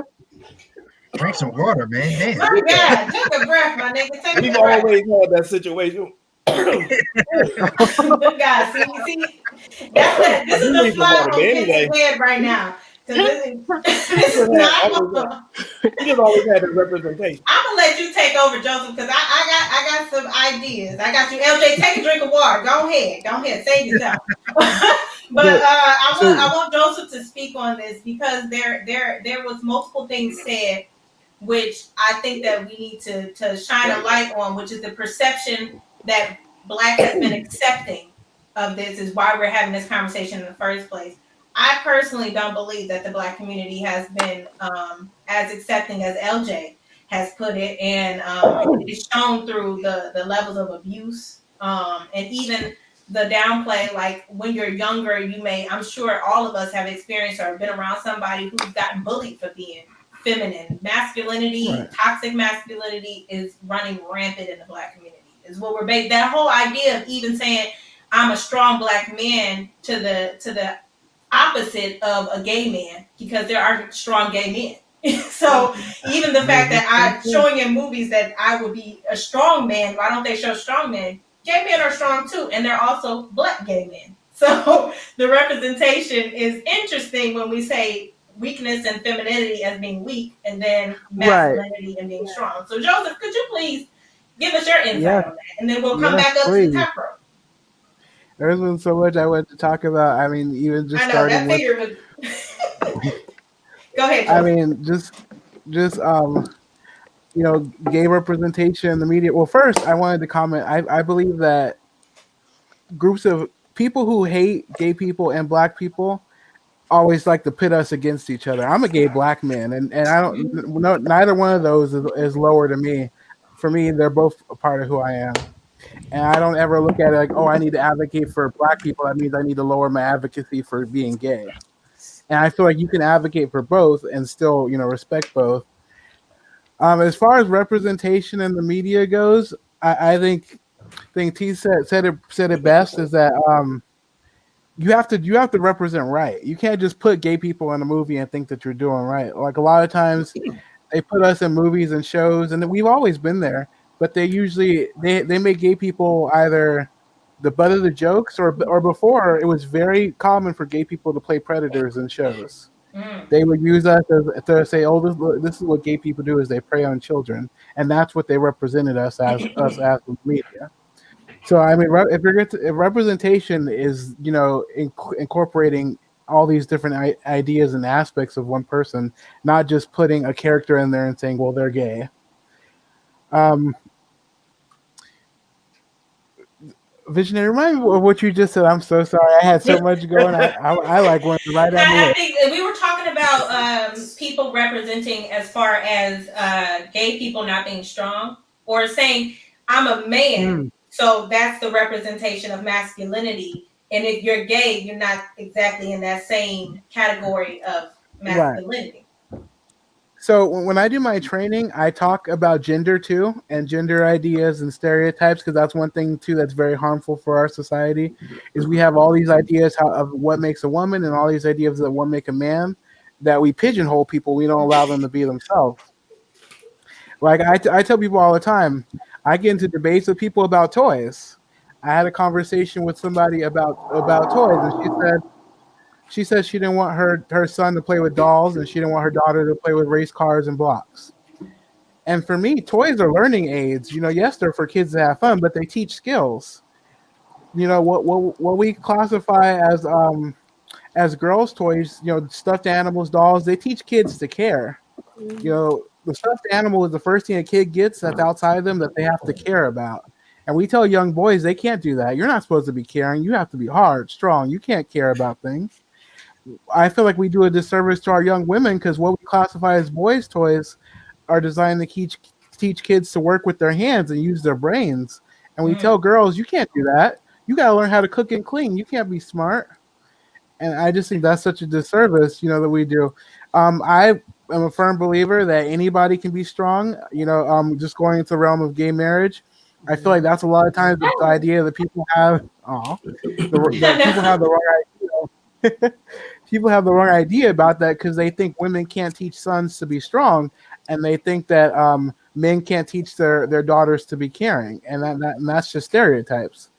Drink some water, man. Damn. My God, take a breath, my nigga. We've always had that situation. Good guys, see, this is the fly on Ken's head right now. This is not. We just always had the representation. I'm gonna let you take over, Joseph, because I got some ideas. I got you, LJ. Take a drink of water. Go ahead, save yourself. But I want Joseph to speak on this because there was multiple things said, which I think that we need to shine a light on, which is the perception that Black has been accepting of this is why we're having this conversation in the first place. I personally don't believe that the Black community has been as accepting as LJ has put it, and it's shown through the levels of abuse and even the downplay. Like when you're younger, I'm sure all of us have experienced or been around somebody who's gotten bullied for being feminine. Masculinity, toxic masculinity is running rampant in the Black community. Is what we're based. That whole idea of even saying I'm a strong Black man to the opposite of a gay man, because there are strong gay men. So even the fact that I'm showing in movies that I would be a strong man, why don't they show strong men? Gay men are strong too, and they're also Black gay men. So the representation is interesting when we say weakness and femininity as being weak, and then Right. masculinity and being strong. So Joseph, could you please give us your insight Yes. on that, and then we'll come Yes, back up to please. the temporal. There's been so much I want to talk about. I mean, even just I know starting that with. figure would. Go ahead, Joseph. I mean, just you know, gay representation in the media. Well, first, I wanted to comment. I believe that groups of people who hate gay people and black people always like to pit us against each other. I'm a gay black man, and I don't no, neither one of those is lower to me. For me, they're both a part of who I am. And I don't ever look at it like, oh, I need to advocate for black people. That means I need to lower my advocacy for being gay. And I feel like you can advocate for both and still, you know, respect both. As far as representation in the media goes, I think T said it best is that you have to represent right. You can't just put gay people in a movie and think that you're doing right. Like a lot of times they put us in movies and shows, and we've always been there, but they usually they make gay people either the butt of the jokes or before it was very common for gay people to play predators in shows. They would use us to say, "Oh, this is what gay people do: is they prey on children," and that's what they represented us as the media. So I mean, if representation is, you know, incorporating all these different ideas and aspects of one person, not just putting a character in there and saying, "Well, they're gay." Visionary, remind me of what you just said. I'm so sorry. I had so much going. I like one right down the I list. think we were talking about people representing as far as gay people not being strong, or saying I'm a man, so that's the representation of masculinity. And if you're gay, you're not exactly in that same category of masculinity. Right. So when I do my training, I talk about gender too, and gender ideas and stereotypes, because that's one thing too that's very harmful for our society. Is we have all these ideas of what makes a woman and all these ideas of what make a man, that we pigeonhole people. We don't allow them to be themselves. Like I tell people all the time, I get into debates with people about toys. I had a conversation with somebody about toys, and she said she didn't want her son to play with dolls, and she didn't want her daughter to play with race cars and blocks. And for me, toys are learning aids. You know, yes, they're for kids to have fun, but they teach skills. You know, what we classify as girls' toys, you know, stuffed animals, dolls, they teach kids to care. You know, the stuffed animal is the first thing a kid gets that's outside of them that they have to care about. And we tell young boys they can't do that. You're not supposed to be caring. You have to be hard, strong. You can't care about things. I feel like we do a disservice to our young women, because what we classify as boys' toys are designed to teach kids to work with their hands and use their brains. And we tell girls, you can't do that. You got to learn how to cook and clean. You can't be smart. And I just think that's such a disservice, you know, that we do. I am a firm believer that anybody can be strong. You know, just going into the realm of gay marriage, I feel like that's a lot of times the idea that people have. People have the wrong idea. People have the wrong idea about that, because they think women can't teach sons to be strong, and they think that men can't teach their daughters to be caring, and that's just stereotypes.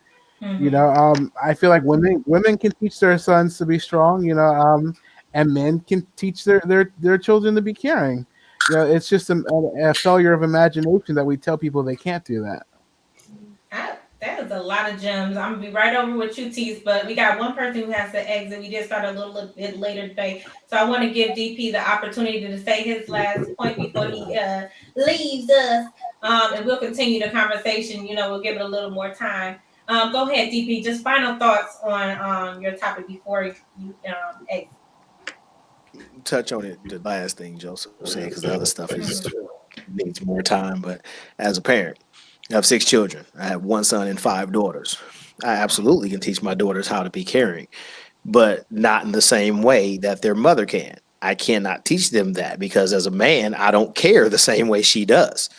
You know, I feel like women can teach their sons to be strong, you know, and men can teach their children to be caring. You know, it's just a failure of imagination that we tell people they can't do that. That is a lot of gems. I'm gonna be right over with you, Tees, but we got one person who has to exit. We did start a little bit later today, so I want to give DP the opportunity to say his last point before he leaves us, and we'll continue the conversation. You know, we'll give it a little more time. Go ahead, DP. Just final thoughts on your topic before you exit. Touch on it, the last thing Joseph said, because the other stuff needs more time. But as a parent, I have 6 children. I have 1 son and 5 daughters. I absolutely can teach my daughters how to be caring, but not in the same way that their mother can. I cannot teach them that, because as a man, I don't care the same way she does.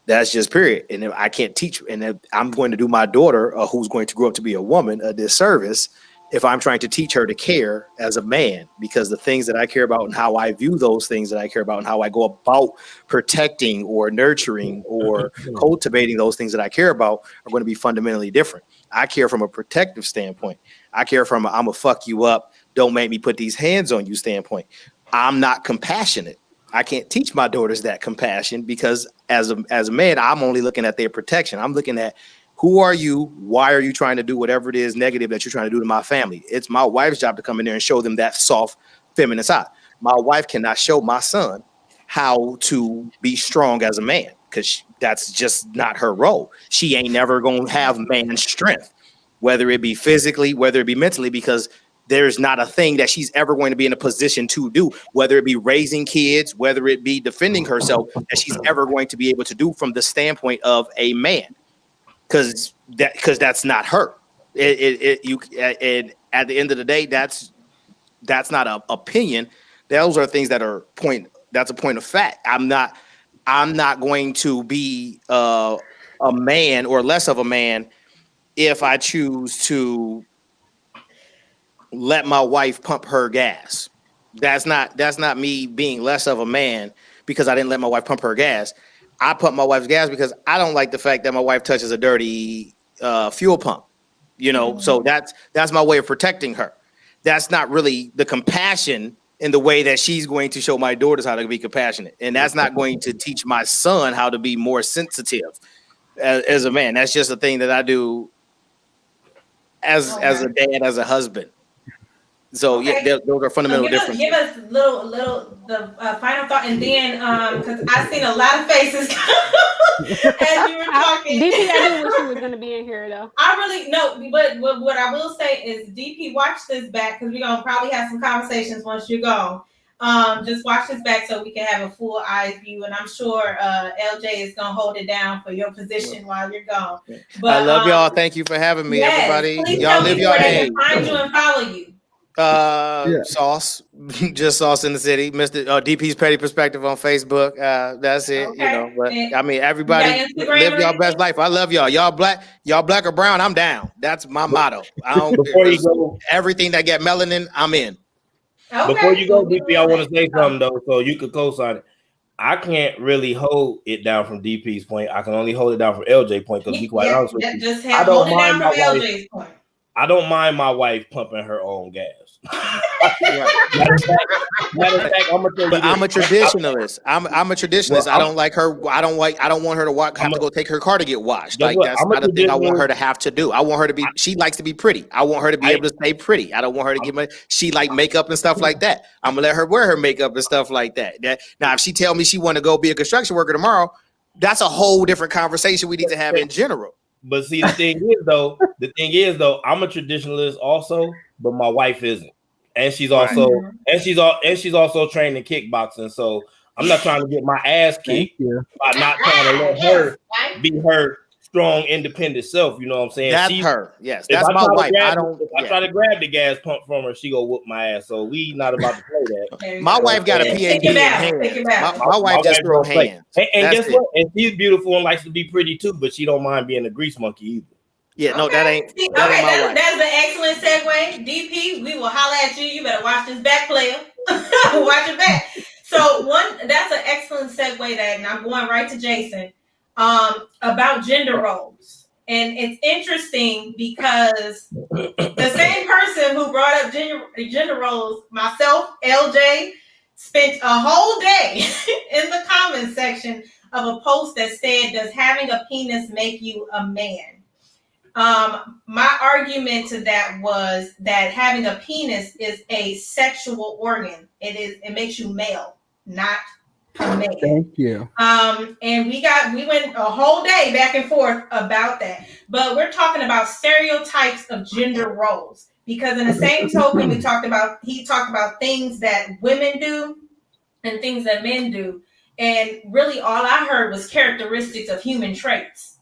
That's just period. And if I can't teach, and if I'm going to do my daughter, who's going to grow up to be a woman, a disservice if I'm trying to teach her to care as a man, because the things that I care about and how I view those things that I care about and how I go about protecting or nurturing or cultivating those things that I care about are going to be fundamentally different. I care from a protective standpoint. I care from I'm gonna fuck you up, don't make me put these hands on you standpoint. I'm not compassionate. I can't teach my daughters that compassion because as a man, I'm only looking at their protection. I'm looking at who are you? Why are you trying to do whatever it is negative that you're trying to do to my family? It's my wife's job to come in there and show them that soft, feminine side. My wife cannot show my son how to be strong as a man because that's just not her role. She ain't never going to have man strength, whether it be physically, whether it be mentally, because there's not a thing that she's ever going to be in a position to do, whether it be raising kids, whether it be defending herself, that she's ever going to be able to do from the standpoint of a man, because that's not her. And at the end of the day, that's not an opinion. Those are things that are that's a point of fact. I'm not going to be a man or less of a man if I choose to let my wife pump her gas. That's not me being less of a man because I didn't let my wife pump her gas. I pump my wife's gas because I don't like the fact that my wife touches a dirty fuel pump. So that's my way of protecting her. That's not really the compassion in the way that she's going to show my daughters how to be compassionate. And that's not going to teach my son how to be more sensitive as a man. That's just a thing that I do as a dad, as a husband. So those are fundamental differences. Give us the final thought, and then because I've seen a lot of faces as you were talking. DP, I knew wish you was going to be in here though. I really know, but what I will say is, DP, watch this back because we're gonna probably have some conversations once you're gone. Just watch this back so we can have a full eye view, and I'm sure LJ is gonna hold it down for your position while you're gone. But I love y'all. Thank you for having me, everybody. Y'all live your age. Find you and follow you. Sauce, just Sauce in the City, Mr. DP's Petty Perspective on Facebook. That's it. Okay. But I mean, everybody live y'all best life. I love y'all. Y'all black or brown, I'm down. That's my motto. I don't. Before you go, everything that get melanin, I'm in. Okay. Before you go, DP, I want to say something though, so you could co-sign it. I can't really hold it down from DP's point. I can only hold it down from LJ's point because, to be quite honest with you, I don't mind my wife. I don't mind my wife pumping her own gas. Matter of fact, I'm a traditionalist. I'm a traditionalist. I don't like her. I don't want her to have to go take her car to get washed. Like that's not a thing I want her to have to do. I want her to be. She likes to be pretty. I want her to be able to stay pretty. I don't want her to get she like makeup and stuff like that. I'm gonna let her wear her makeup and stuff like that. Now, if she tell me she want to go be a construction worker tomorrow, that's a whole different conversation we need to have in general. But see, the thing is though, I'm a traditionalist also, but my wife isn't, and she's also trained in kickboxing. So I'm not trying to get my ass kicked by not trying to let her be her strong, independent self. You know what I'm saying? That's her. Yes, that's my wife. I try to grab the gas pump from her, she go whoop my ass. So we not about to play that. My wife got a PhD in hands. My wife just throw hands. And guess what? And she's beautiful and likes to be pretty too, but she don't mind being a grease monkey either. Yeah, no, that ain't my wife. That's an excellent segue. DP, we will holler at you. You better watch this back, player. Watch it back. So that's an excellent segue and I'm going right to Jason. About gender roles. And it's interesting because the same person who brought up gender roles, myself, LJ, spent a whole day in the comments section of a post that said, "Does having a penis make you a man?" My argument to that was that having a penis is a sexual organ. It makes you male, not a man. Thank you. And we went a whole day back and forth about that. But we're talking about stereotypes of gender roles. Because in the same token, he talked about things that women do and things that men do. And really all I heard was characteristics of human traits.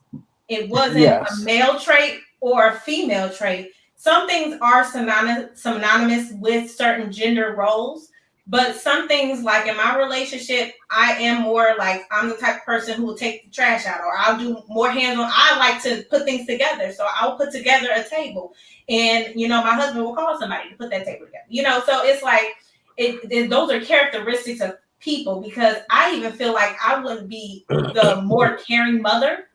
It wasn't a male trait or a female trait. Some things are synonymous with certain gender roles, but some things, like in my relationship, I am more like, I'm the type of person who will take the trash out, or I'll do more hands-on. I like to put things together. So I'll put together a table, and, my husband will call somebody to put that table together, so it's like, those are characteristics of people, because I even feel like I wouldn't be the more caring mother.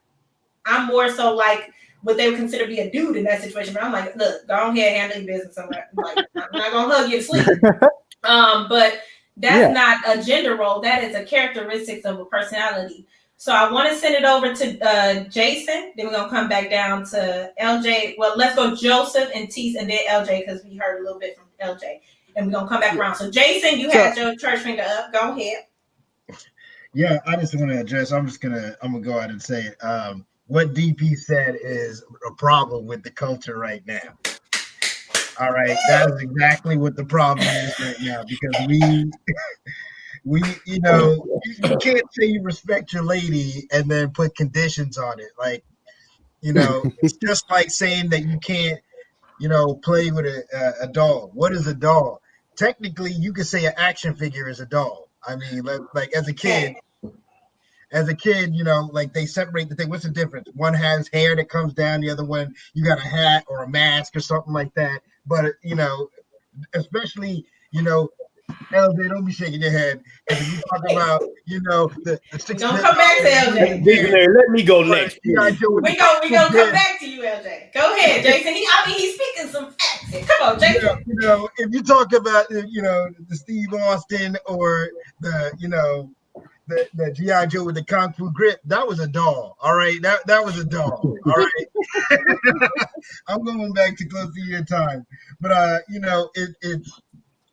I'm more so like what they would consider be a dude in that situation. But I'm like, look, go ahead, handle your business. I'm not gonna hug you to sleep. But That's not a gender role. That is a characteristics of a personality. So I want to send it over to Jason. Then we're going to come back down to LJ. Well, let's go Joseph and Tease and then LJ because we heard a little bit from LJ. And we're going to come back around. So Jason, you had your church finger up. Go ahead. Yeah, I just want to address, I'm going to go out and say what DP said is a problem with the culture right now. All right, that is exactly what the problem is right now, because we you can't say you respect your lady and then put conditions on it. Like, it's just like saying that you can't, play with a doll. What is a doll? Technically, you could say an action figure is a doll. I mean, like as a kid, like they separate the thing. What's the difference? One has hair that comes down, the other one, you got a hat or a mask or something like that. But, especially, LJ, don't be shaking your head. Because if you talk about, the 6 Don't come back to LJ. Visionary, let me go next. We gonna come back to you, LJ. Go ahead, Jason. He's speaking some facts. Come on, Jason. If you talk about, the Steve Austin or the G.I. Joe with the Kung Fu grip, that was a doll. All right. That was a doll. All right. I'm going back to close to your time. But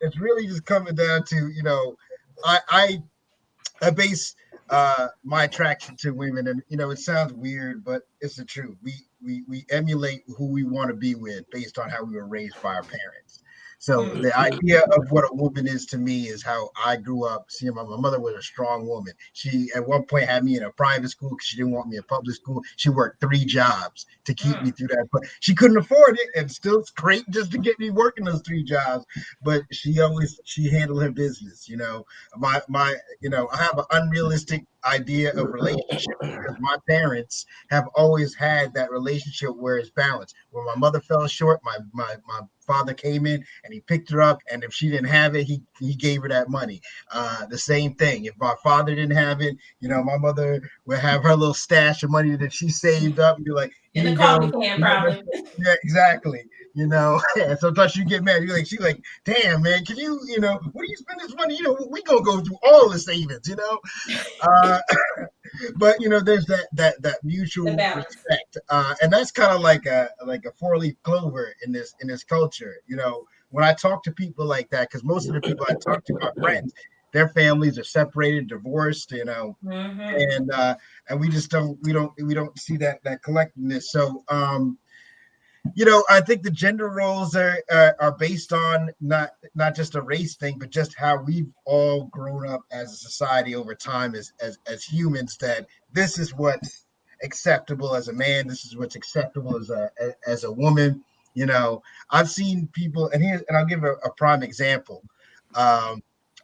it's really just coming down to, I base my attraction to women, and it sounds weird, but it's the truth. We emulate who we want to be with based on how we were raised by our parents. So the idea of what a woman is to me is how I grew up. See, my mother was a strong woman. She at one point had me in a private school because she didn't want me in public school. She worked 3 jobs to keep me through that. But she couldn't afford it, and still it's great just to get me working those 3 jobs. But she handled her business. I have an unrealistic idea of relationship because my parents have always had that relationship where it's balanced. When my mother fell short, my father came in and he picked her up, and if she didn't have it, he gave her that money. The same thing. If my father didn't have it, my mother would have her little stash of money that she saved up and be like, in the coffee can, probably. Yeah, exactly. And sometimes you get mad. She's like, damn, man, can you, what do you spend this money? We gonna go through all the savings, but there's that mutual respect, and that's kind of like a 4-leaf clover in this culture. When I talk to people like that, because most of the people I talk to are friends, their families are separated, divorced, and we just don't see that collectiveness. So I think the gender roles are based on not just a race thing, but just how we've all grown up as a society over time as humans, that this is what's acceptable as a man, this is what's acceptable as a woman. I've seen people, and I'll give a prime example.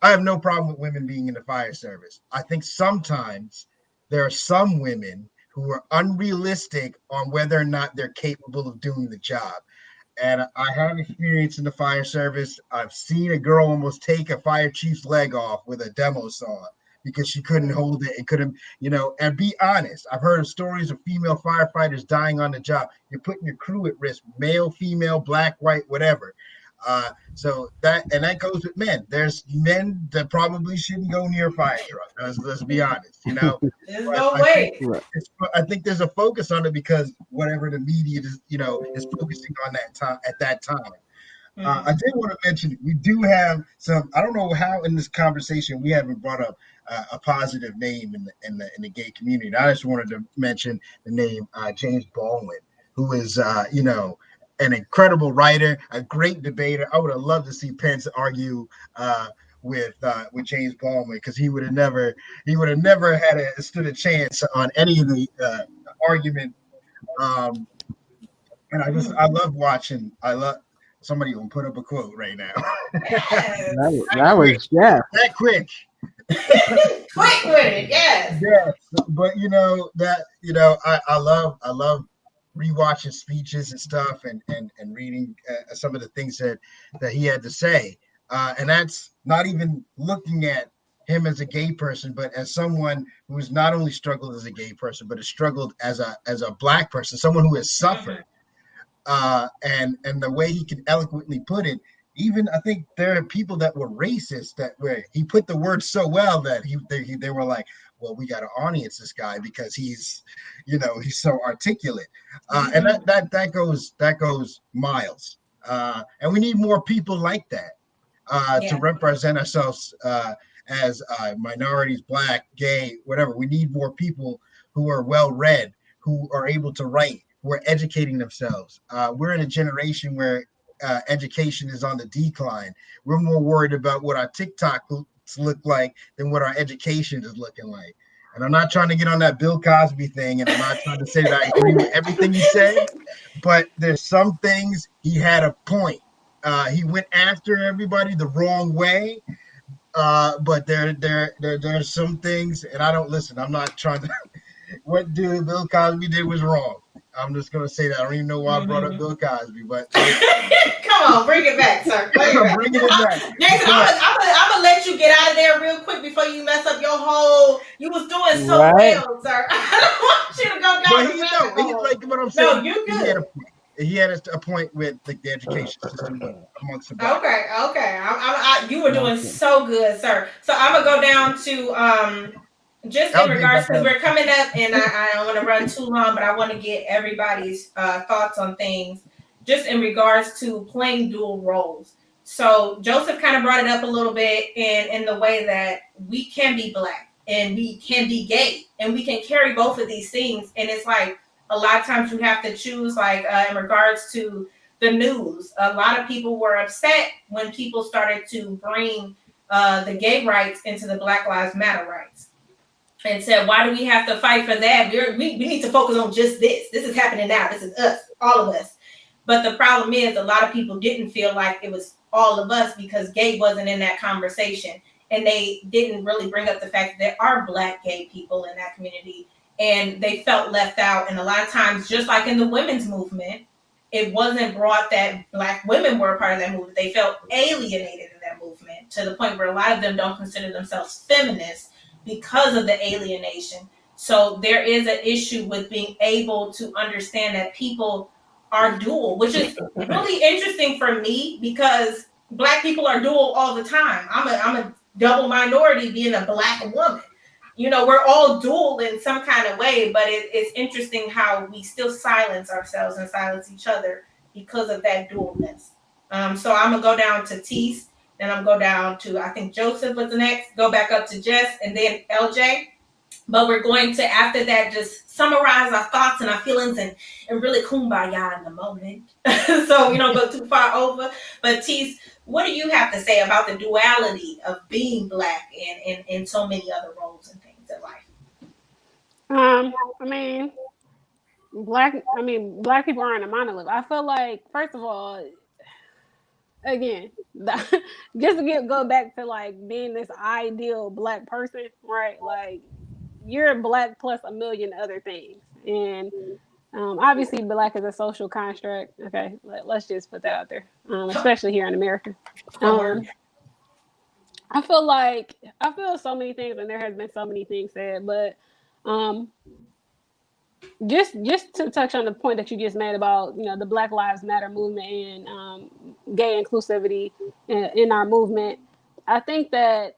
I have no problem with women being in the fire service. I think sometimes there are some women who are unrealistic on whether or not they're capable of doing the job. And I have experience in the fire service. I've seen a girl almost take a fire chief's leg off with a demo saw because she couldn't hold it and couldn't, and be honest. I've heard of stories of female firefighters dying on the job. You're putting your crew at risk, male, female, black, white, whatever. So that goes with men. There's men that probably shouldn't go near a fire truck. Let's be honest. There's no way. I think there's a focus on it because whatever the media is, is focusing on that time at that time. I did want to mention we do have some. I don't know how in this conversation we haven't brought up a positive name in the gay community. I just wanted to mention the name James Baldwin, who is an incredible writer, a great debater. I would have loved to see Pence argue with James Baldwin, because he would have never stood a chance on any of the argument. And I love watching. Somebody gonna put up a quote right now. Yes. that was Jeff. That quick. Quick with it, yes. Yes, but I love rewatching speeches and stuff and reading some of the things that he had to say, and that's not even looking at him as a gay person, but as someone who has not only struggled as a gay person, but has struggled as a black person, someone who has suffered. And the way he can eloquently put it, even I think there are people that were racist that where he put the word so well that they were like, well, we got to audience this guy because he's, he's so articulate, and that goes miles, and we need more people like that to represent ourselves as minorities, Black, gay, whatever. We need more people who are well read, who are able to write, who are educating themselves. We're in a generation where education is on the decline. We're more worried about what our TikToks look like than what our education is looking like. And I'm not trying to get on that Bill Cosby thing, and I'm not trying to say that I agree with everything he said, but there's some things he had a point. He went after everybody the wrong way, but there's some things, and I don't listen. I'm not trying to. What Bill Cosby did was wrong. I'm just gonna say that. I don't even know why I brought up Bill Cosby, but come on, bring it back, sir. Bring it back. Jason, I'm gonna let you get out of there real quick before you mess up your whole. You was doing so well, sir. I don't want you to go down. But he's like what I'm saying. No, you good. He had a point with the education system amongst the Black. Okay. You were doing so good, sir. So I'm gonna go down to just in regards, because we're coming up, and I don't want to run too long, but I want to get everybody's thoughts on things just in regards to playing dual roles. So Joseph kind of brought it up a little bit in the way that we can be Black and we can be gay and we can carry both of these things. And it's like a lot of times you have to choose, like in regards to the news. A lot of people were upset when people started to bring the gay rights into the Black Lives Matter rights. And said, why do we have to fight for that? We need to focus on just this. This is happening now. This is us, all of us. But the problem is a lot of people didn't feel like it was all of us because gay wasn't in that conversation. And they didn't really bring up the fact that there are Black gay people in that community. And they felt left out. And a lot of times, just like in the women's movement, it wasn't brought that Black women were a part of that movement. They felt alienated in that movement to the point where a lot of them don't consider themselves feminists because of the alienation. So there is an issue with being able to understand that people are dual, which is really interesting for me because Black people are dual all the time. I'm a double minority being a Black woman. We're all dual in some kind of way, but it's interesting how we still silence ourselves and silence each other because of that dualness. So I'm gonna go down to Tease. Then I'm going to go down to, I think Joseph was the next, go back up to Jess, and then LJ. But we're going to, after that, just summarize our thoughts and our feelings and really kumbaya in the moment. So we don't go too far over. But Tease, what do you have to say about the duality of being Black and in so many other roles and things in life? Black people aren't a monolith. I feel like, first of all, again, just to go back to like being this ideal Black person, right? Like you're Black plus a million other things, and obviously Black is a social construct. Okay, let's just put that out there, especially here in America. I feel so many things, and there has been so many things said, but just to touch on the point that you just made about the Black Lives Matter movement and gay inclusivity in our movement, I think that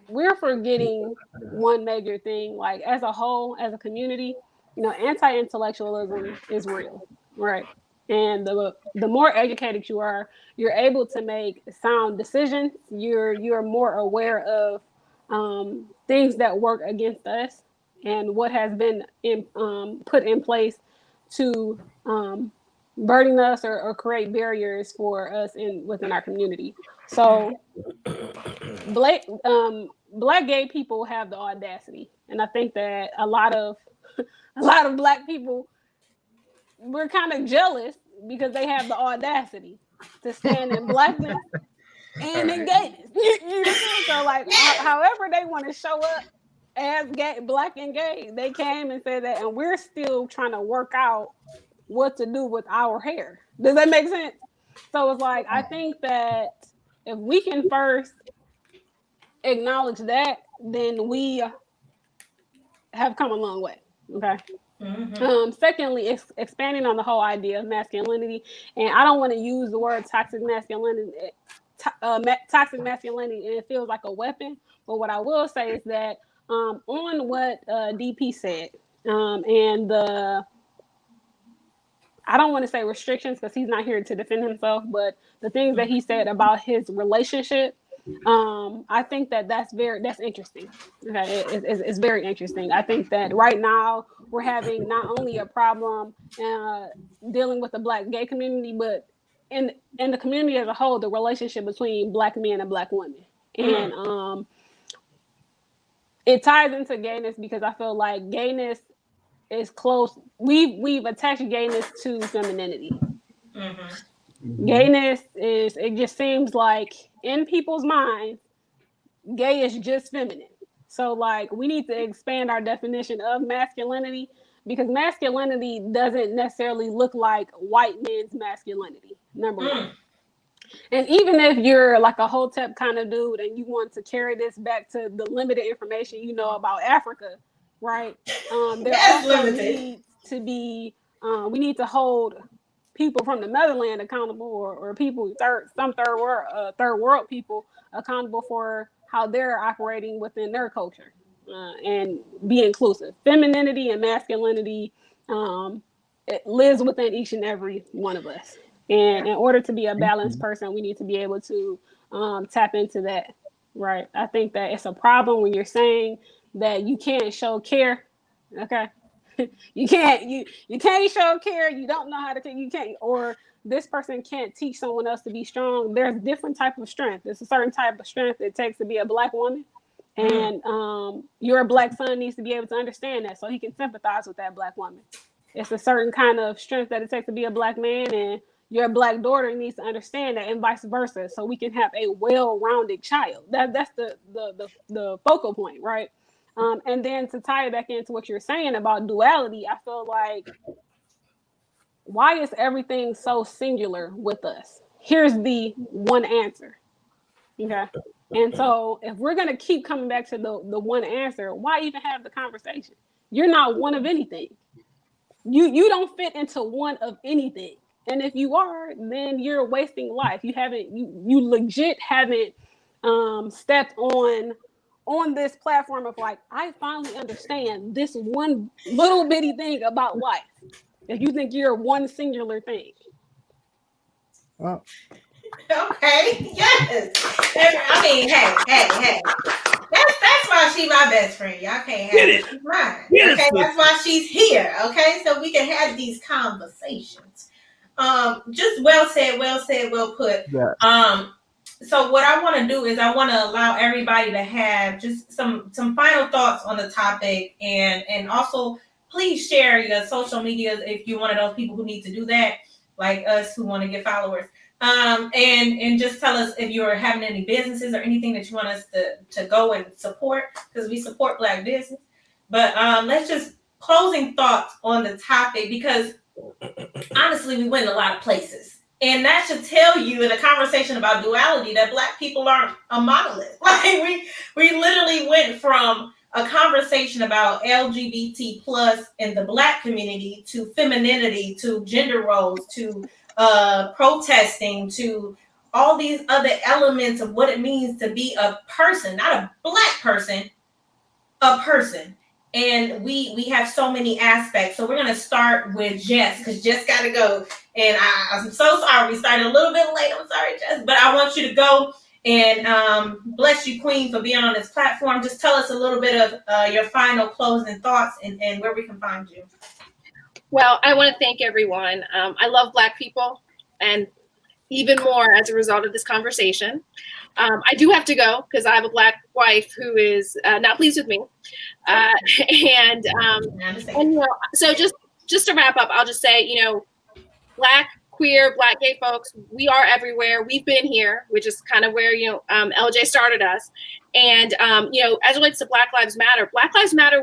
we're forgetting one major thing. Like as a whole, as a community, anti-intellectualism is real, right? And the more educated you are, you're able to make sound decisions. You're more aware of things that work against us and what has been put in place to burden us or create barriers for us within our community. So Black gay people have the audacity, and I think that a lot of Black people, we're kind of jealous because they have the audacity to stand in Blackness and in gayness. So like, however they want to show up as gay, Black and gay, they came and said that, and we're still trying to work out what to do with our hair. Does that make sense? So it's like, I think that if we can first acknowledge that, then we have come a long way. Okay. Secondly, expanding on the whole idea of masculinity, and I don't want to use the word toxic masculinity, toxic masculinity, and it feels like a weapon. But what I will say is that on what DP said, and the I don't want to say restrictions because he's not here to defend himself, but the things that he said about his relationship, I think that's interesting. Okay, it's very interesting. I think that right now we're having not only a problem dealing with the Black gay community, but in the community as a whole, the relationship between Black men and Black women, and it ties into gayness because I feel like gayness is close. We've attached gayness to femininity. Gayness is, it just seems like in people's minds, gay is just feminine. So like we need to expand our definition of masculinity because masculinity doesn't necessarily look like white men's masculinity, number one. And even if you're like a Hotep kind of dude and you want to carry this back to the limited information you know about Africa, right? There also needs to be, we need to hold people from the motherland accountable, or people third world people accountable for how they're operating within their culture, and be inclusive. Femininity and masculinity, it lives within each and every one of us. And in order to be a balanced person, we need to be able to tap into that, right? I think that it's a problem when you're saying that you can't show care. Okay, you can't show care. You don't know how to. You can't, or this person can't teach someone else to be strong. There's different type of strength. There's a certain type of strength it takes to be a Black woman, and your Black son needs to be able to understand that so he can sympathize with that Black woman. It's a certain kind of strength that it takes to be a Black man, and your Black daughter needs to understand that, and vice versa, so we can have a well-rounded child. That's the focal point, right? And then to tie it back into what you're saying about duality, I feel like, why is everything so singular with us? Here's the one answer. Okay. And so if we're going to keep coming back to the one answer, why even have the conversation? You're not one of anything. You don't fit into one of anything. And if you are, then you're wasting life. You legit haven't stepped on this platform of like, I finally understand this one little bitty thing about life. If you think you're one singular thing. Oh. Okay, yes. I mean, hey. That's why she's my best friend. Y'all can't have it. She's mine. Okay, that's why she's here. Okay, so we can have these conversations. Just well said, well put. Yeah. So what I want to do is I want to allow everybody to have just some final thoughts on the topic, and also please share your social medias if you're one of those people who need to do that, like us who want to get followers. And just tell us if you're having any businesses or anything that you want us to go and support, because we support Black business. But let's just closing thoughts on the topic, because honestly, we went a lot of places. And that should tell you in a conversation about duality that Black people aren't a monolith. Like we literally went from a conversation about LGBT plus in the Black community to femininity, to gender roles, to protesting, to all these other elements of what it means to be a person, not a Black person, a person. And we have so many aspects. So we're going to start with Jess, because Jess got to go. And I'm so sorry. We started a little bit late. I'm sorry, Jess. But I want you to go. And bless you, Queen, for being on this platform. Just tell us a little bit of your final closing thoughts and where we can find you. Well, I want to thank everyone. I love Black people, and even more as a result of this conversation. I do have to go because I have a Black wife who is not pleased with me. And you know, so just to wrap up, I'll just say, you know, Black, queer, Black gay folks, we are everywhere. We've been here, which is kind of where, you know, LJ started us. And, you know, as it relates to Black Lives Matter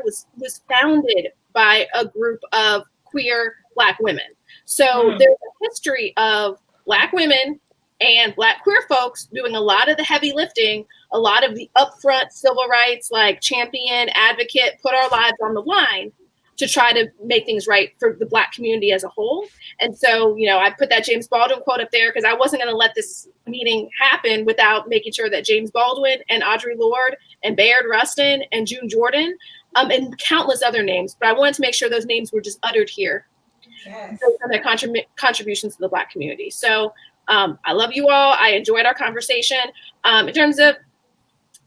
was founded by a group of queer Black women. So there's a history of Black women and Black queer folks doing a lot of the heavy lifting, a lot of the upfront civil rights, like champion, advocate, put our lives on the line. to try to make things right for the Black community as a whole. And so, you know, I put that James Baldwin quote up there because I wasn't going to let this meeting happen without making sure that James Baldwin and Audre Lorde and Bayard Rustin and June Jordan and countless other names, but I wanted to make sure those names were just uttered here. Yes. And their contributions to the Black community. So I love you all. I enjoyed our conversation. In terms of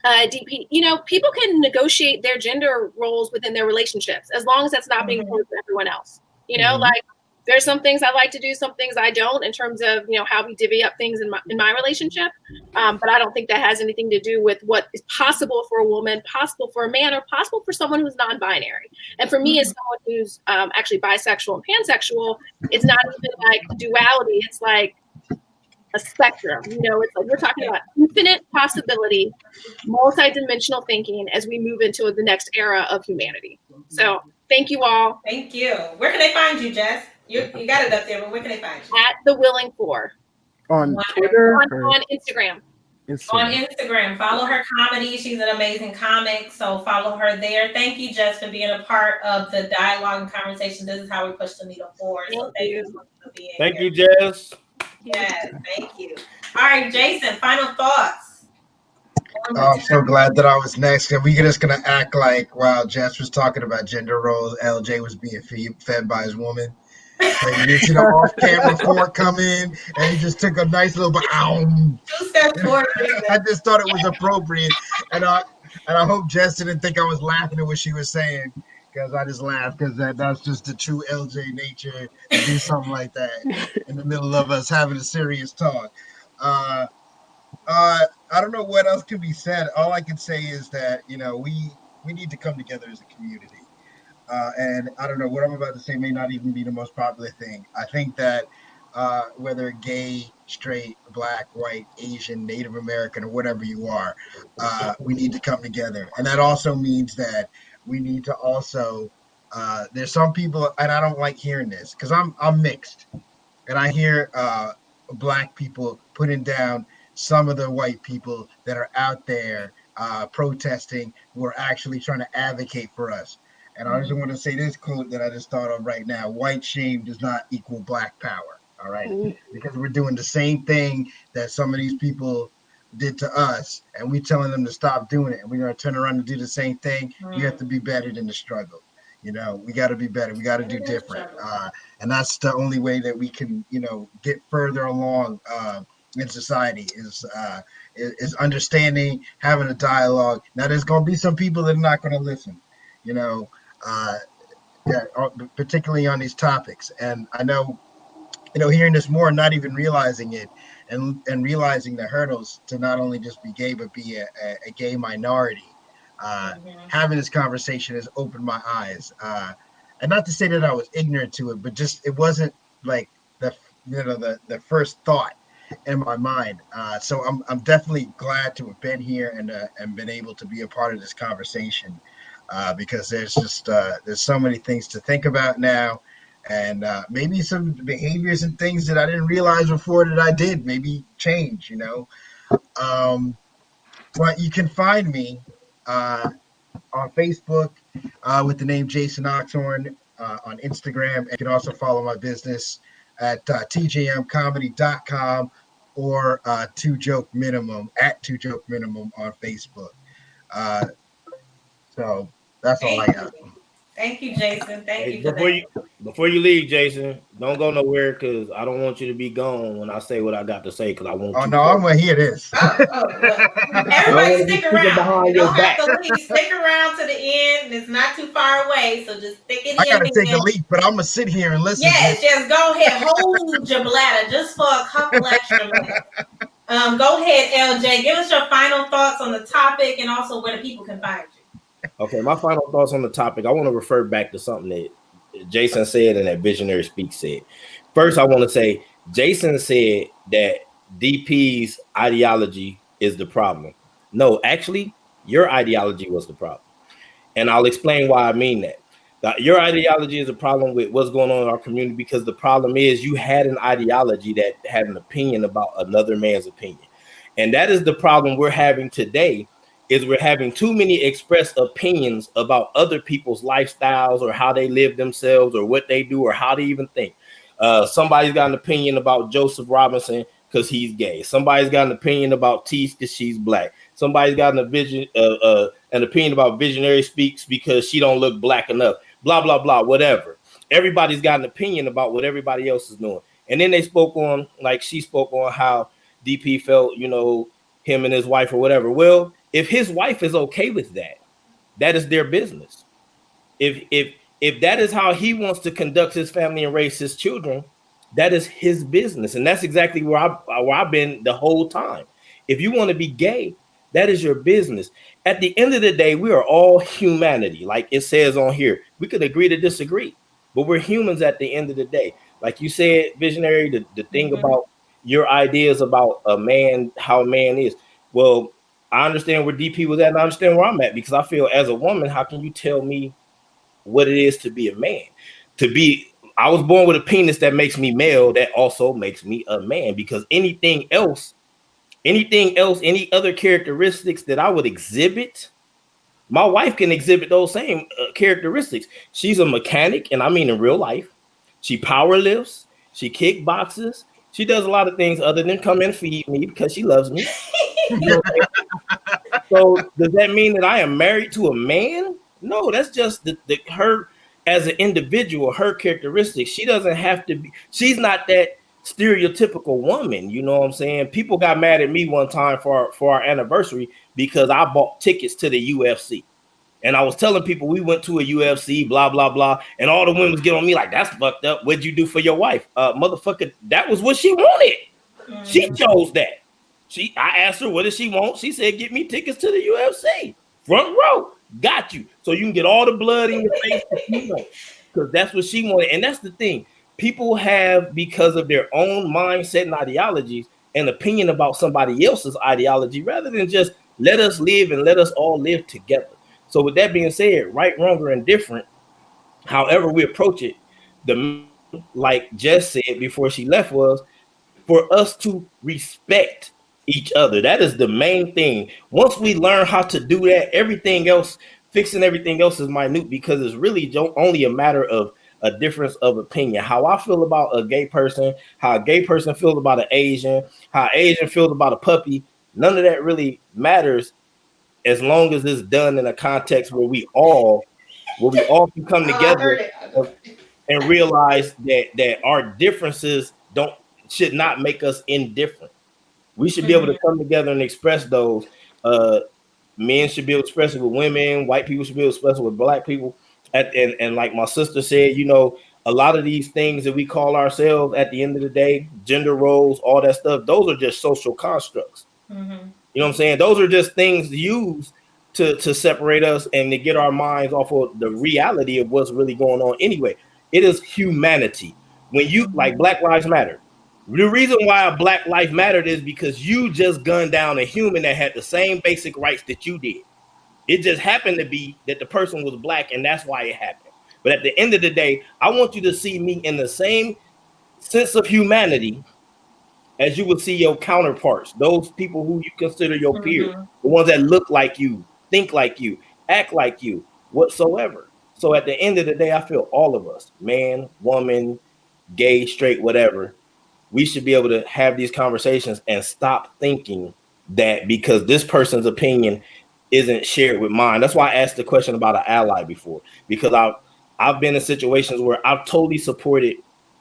DP, you know, people can negotiate their gender roles within their relationships as long as that's not being told to everyone else. You know, like there's some things I like to do, some things I don't in terms of, you know, how we divvy up things in my relationship. But I don't think that has anything to do with what is possible for a woman, possible for a man, or possible for someone who's non-binary. And for me, as someone who's actually bisexual and pansexual, it's not even like duality. It's like a spectrum. You know, it's like we're talking about infinite possibility, multi-dimensional thinking as we move into the next era of humanity. So thank you all. Thank you. Where can they find you, Jess? You got it up there, but where can they find you? At The Willing Four. On Twitter? On Instagram. On Instagram. Follow her comedy. She's an amazing comic, so follow her there. Thank you, Jess, for being a part of the dialogue and conversation. This is how we push the needle forward. So thank you for being here. Thank you, Jess. Yes, thank you. All right, Jason, final thoughts. I'm so glad that I was next. And we're just going to act like while Jess was talking about gender roles, LJ was being fed by his woman. So you see the off-camera fork come in, and he just took a nice little Two steps forward. I just thought it was appropriate. And I hope Jess didn't think I was laughing at what she was saying, because I just laughed because that's just the true LJ nature to do something like that in the middle of us having a serious talk. I don't know what else can be said. All I can say is that, you know, we need to come together as a community. And I don't know, what I'm about to say may not even be the most popular thing. I think that whether gay, straight, Black, white, Asian, Native American, or whatever you are, we need to come together. And that also means that we need to also, there's some people, and I don't like hearing this because I'm mixed. And I hear Black people putting down some of the white people that are out there protesting, who are actually trying to advocate for us. And I just want to say this quote that I just thought of right now: white shame does not equal Black power. All right. Because we're doing the same thing that some of these people did to us, and we telling them to stop doing it. And we're going to turn around and do the same thing. You have to be better than the struggle. You know, we got to be better. We got to do different. And that's the only way that we can, you know, get further along in society is understanding, having a dialogue. Now, there's going to be some people that are not going to listen, you know, particularly on these topics. And I know, you know, hearing this more and not even realizing it, and realizing the hurdles to not only just be gay, but be a gay minority. Having this conversation has opened my eyes. And not to say that I was ignorant to it, but just it wasn't like the first thought in my mind. So I'm definitely glad to have been here and been able to be a part of this conversation. Because there's just there's so many things to think about now, and maybe some behaviors and things that I didn't realize before that I did maybe change, you know. But you can find me on Facebook with the name Jason Oxhorn, on Instagram. And you can also follow my business at tjmcomedy.com or 2 Joke Minimum at 2 Joke Minimum on Facebook. So that's all I got. Thank you, Jason. Thank you. Before you leave, Jason, don't go nowhere because I don't want you to be gone when I say what I got to say because I want. Oh no, I'm gonna hear this. Everybody stick around. You don't have to leave. Stick around to the end. It's not too far away, so just stick it in. I gotta take a leap, but I'm gonna sit here and listen. Yes, just go ahead. Hold your bladder just for a couple extra minutes. Go ahead, LJ. Give us your final thoughts on the topic and also where the people can find you. Okay, my final thoughts on the topic. I want to refer back to something that Jason said and that Visionary Speak said. First, I want to say Jason said that DP's ideology is the problem. No, actually, your ideology was the problem. And I'll explain why I mean that. Your ideology is a problem with what's going on in our community because the problem is you had an ideology that had an opinion about another man's opinion. And that is the problem we're having today is we're having too many expressed opinions about other people's lifestyles or how they live themselves or what they do or how they even think. Somebody's got an opinion about Joseph Robinson because he's gay. Somebody's got an opinion about Teese because she's black. Somebody's got an opinion about Visionary Speaks because she don't look black enough. Blah, blah, blah, whatever. Everybody's got an opinion about what everybody else is doing. And then they spoke on, like she spoke on how DP felt, you know, him and his wife or whatever. Well, if his wife is okay with that, that is their business. If that is how he wants to conduct his family and raise his children, that is his business. And that's exactly where I've been the whole time. If you want to be gay, that is your business. At the end of the day, we are all humanity. Like it says on here, we could agree to disagree, but we're humans at the end of the day. Like you said, Visionary, the thing about your ideas about a man, how a man is. Well, I understand where DP was at, and I understand where I'm at, because I feel as a woman, how can you tell me what it is to be a man? I was born with a penis that makes me male, that also makes me a man, because anything else, any other characteristics that I would exhibit, my wife can exhibit those same characteristics. She's a mechanic, and I mean in real life. She power lifts, she kickboxes, she does a lot of things other than come and feed me because she loves me. So does that mean that I am married to a man? No, that's just her as an individual, her characteristics. She doesn't have to be, she's not that stereotypical woman. You know what I'm saying? People got mad at me one time for our anniversary because I bought tickets to the UFC. And I was telling people we went to a UFC, blah, blah, blah. And all the women get on me like, that's fucked up. What'd you do for your wife? Motherfucker, that was what she wanted. She chose that. I asked her, what does she want? She said, get me tickets to the UFC. Front row. Got you. So you can get all the blood in your face that you want. Because that's what she wanted. And that's the thing. People have, because of their own mindset and ideologies, an opinion about somebody else's ideology rather than just let us live and let us all live together. So with that being said, right, wrong, or indifferent, however we approach it, like Jess said before she left, was for us to respect each other. That is the main thing. Once we learn how to do that, everything else, fixing everything else is minute, because it's really only a matter of a difference of opinion. How I feel about a gay person, how a gay person feels about an Asian, how an Asian feels about a puppy, none of that really matters as long as it's done in a context where we all can come together and realize that our differences should not make us indifferent. We should be able to come together and express those. Men should be able to express it with women. White people should be able to express it with black people. And like my sister said, you know, a lot of these things that we call ourselves at the end of the day, gender roles, all that stuff, those are just social constructs. You know what I'm saying? Those are just things used to separate us and to get our minds off of the reality of what's really going on. Anyway, it is humanity. When you, like, Black Lives Matter. The reason why a Black Life mattered is because you just gunned down a human that had the same basic rights that you did. It just happened to be that the person was black, and that's why it happened. But at the end of the day, I want you to see me in the same sense of humanity as you would see your counterparts, those people who you consider your peers, the ones that look like you, think like you, act like you, whatsoever. So at the end of the day, I feel all of us, man, woman, gay, straight, whatever, we should be able to have these conversations and stop thinking that because this person's opinion isn't shared with mine. That's why I asked the question about an ally before, because I've been in situations where I've totally supported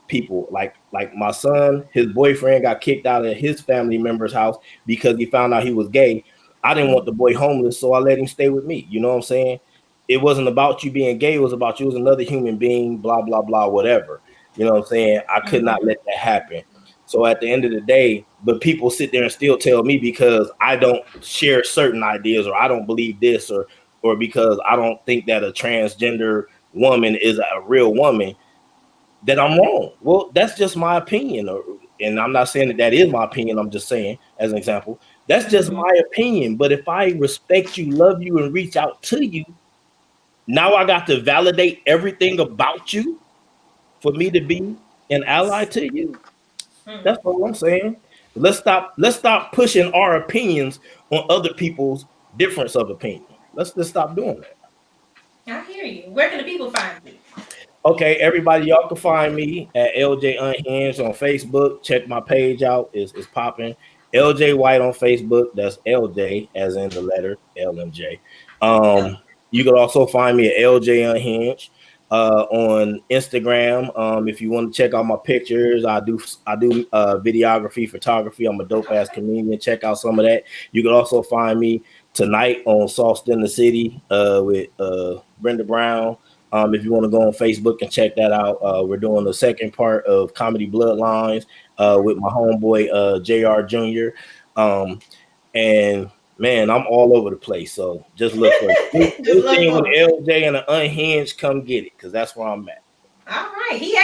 people, like my son, his boyfriend got kicked out of his family member's house because he found out he was gay. I didn't want the boy homeless, so I let him stay with me. You know what I'm saying? It wasn't about you being gay. It was about you as another human being, blah, blah, blah, whatever. You know what I'm saying? I could not let that happen. So at the end of the day, but people sit there and still tell me because I don't share certain ideas, or I don't believe this, or because I don't think that a transgender woman is a real woman, that I'm wrong. Well, that's just my opinion. And I'm not saying that is my opinion. I'm just saying, as an example, that's just my opinion. But if I respect you, love you, and reach out to you, now I got to validate everything about you for me to be an ally to you. That's all I'm saying. Let's stop pushing our opinions on other people's difference of opinion. Let's stop doing that. I hear you. Where can the people find you? Okay, everybody, y'all can find me at LJ Unhinged on Facebook. Check my page out. It's popping. LJ White on Facebook. That's LJ as in the letter LMJ. You can also find me at LJ Unhinged on Instagram. If you want to check out my pictures, I do videography, photography. I'm a dope ass comedian. Check out some of that. You can also find me tonight on Sauced in the City with Brenda Brown. If you want to go on Facebook and check that out, we're doing the second part of Comedy Bloodlines with my homeboy JR Jr. And man, I'm all over the place. So just look for anything with LJ and an Unhinged, come get it, because that's where I'm at. All right. He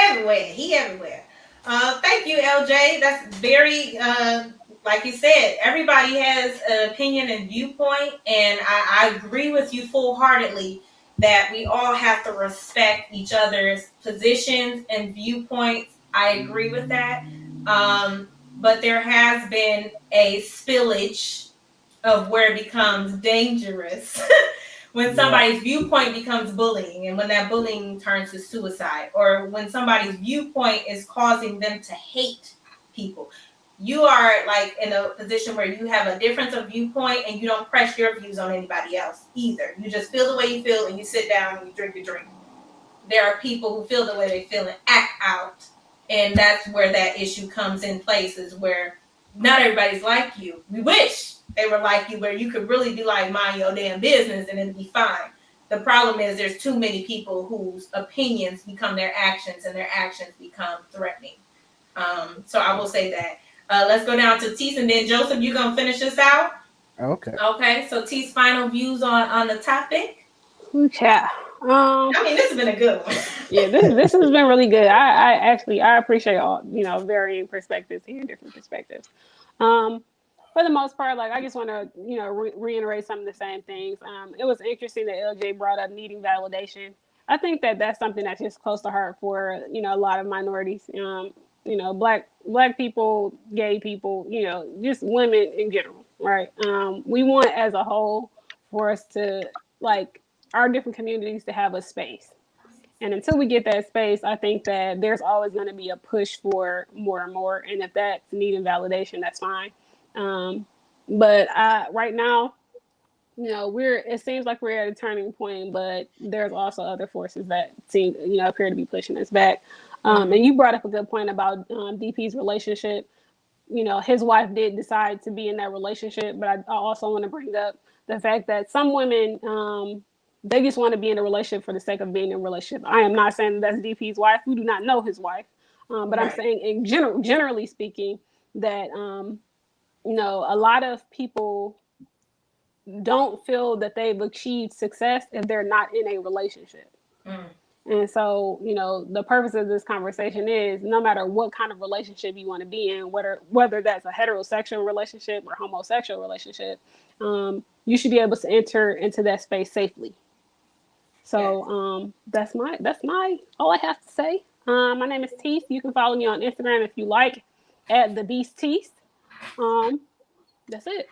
everywhere. Thank you, LJ. That's very like you said, everybody has an opinion and viewpoint, and I agree with you full-heartedly that we all have to respect each other's positions and viewpoints. I agree with that. But there has been a spillage of where it becomes dangerous when somebody's viewpoint becomes bullying, and when that bullying turns to suicide, or when somebody's viewpoint is causing them to hate people. You are like in a position where you have a difference of viewpoint and you don't press your views on anybody else either. You just feel the way you feel and you sit down and you drink your drink. There are people who feel the way they feel and act out. And that's where that issue comes in places where not everybody's like you. We wish they were like you, where you could really be like, mind your damn business and it'd be fine. The problem is there's too many people whose opinions become their actions and their actions become threatening. So I will say that. Let's go down to T's, and then Joseph, you're gonna finish this out. Okay. So T's final views on the topic. Yeah. I mean, this has been a good one. Yeah, this has been really good. I appreciate all varying perspectives, hearing different perspectives. For the most part, like, I just want to reiterate some of the same things. It was interesting that LJ brought up needing validation. I think that that's something that's just close to heart for a lot of minorities. Black people, gay people, just women in general, right? We want as a whole for us to, like, our different communities to have a space. And until we get that space, I think that there's always going to be a push for more and more. And if that's needing validation, that's fine. But right now, it seems like we're at a turning point, but there's also other forces that seem, appear to be pushing us back. And you brought up a good point about DP's relationship. His wife did decide to be in that relationship, but I also want to bring up the fact that some women, they just want to be in a relationship for the sake of being in a relationship. I am not saying that's DP's wife. We do not know his wife, but I'm saying in generally speaking that a lot of people don't feel that they've achieved success if they're not in a relationship. And so, the purpose of this conversation is no matter what kind of relationship you want to be in, whether that's a heterosexual relationship or homosexual relationship, you should be able to enter into that space safely. So that's my all I have to say. My name is Teeth. You can follow me on Instagram if you like, at the Beast Teeth. That's it.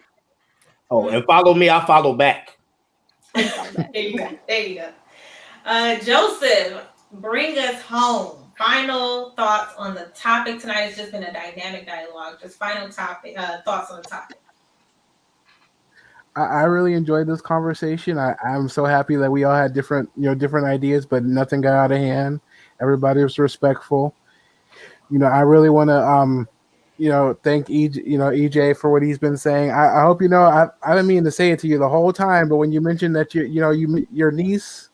Oh, and follow me, I follow back. There you go. Joseph, bring us home. Final thoughts on the topic tonight. It's just been a dynamic dialogue. Just final thoughts on the topic. I really enjoyed this conversation. I'm so happy that we all had different ideas, but nothing got out of hand. Everybody was respectful. I really want to thank EJ for what he's been saying. I hope I didn't mean to say it to you the whole time, but when you mentioned that your niece,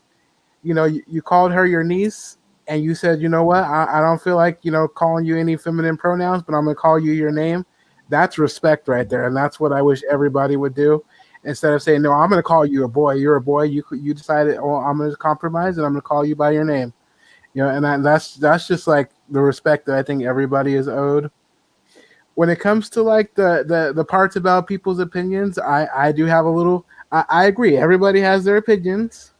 you called her your niece, and you said, what, I don't feel like calling you any feminine pronouns, but I'm gonna call you your name. That's respect right there, and that's what I wish everybody would do. Instead of saying, no, I'm going to call you a boy. You're a boy. You decided, oh, I'm going to compromise and I'm going to call you by your name. And that's just like the respect that I think everybody is owed. When it comes to like the parts about people's opinions, I do have a little, I agree. Everybody has their opinions.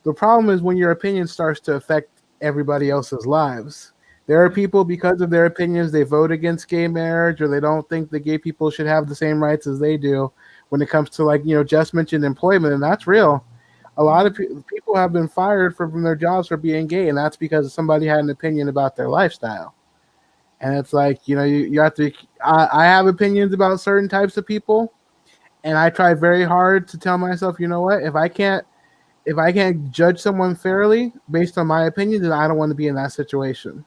The problem is when your opinion starts to affect everybody else's lives. There are people, because of their opinions, they vote against gay marriage, or they don't think that gay people should have the same rights as they do. when it comes to, like, just mentioned employment, and that's real. A lot of people have been fired from their jobs for being gay, and that's because somebody had an opinion about their lifestyle. And it's like, you have to. I have opinions about certain types of people, and I try very hard to tell myself, you know what, if I can't judge someone fairly based on my opinion, then I don't want to be in that situation.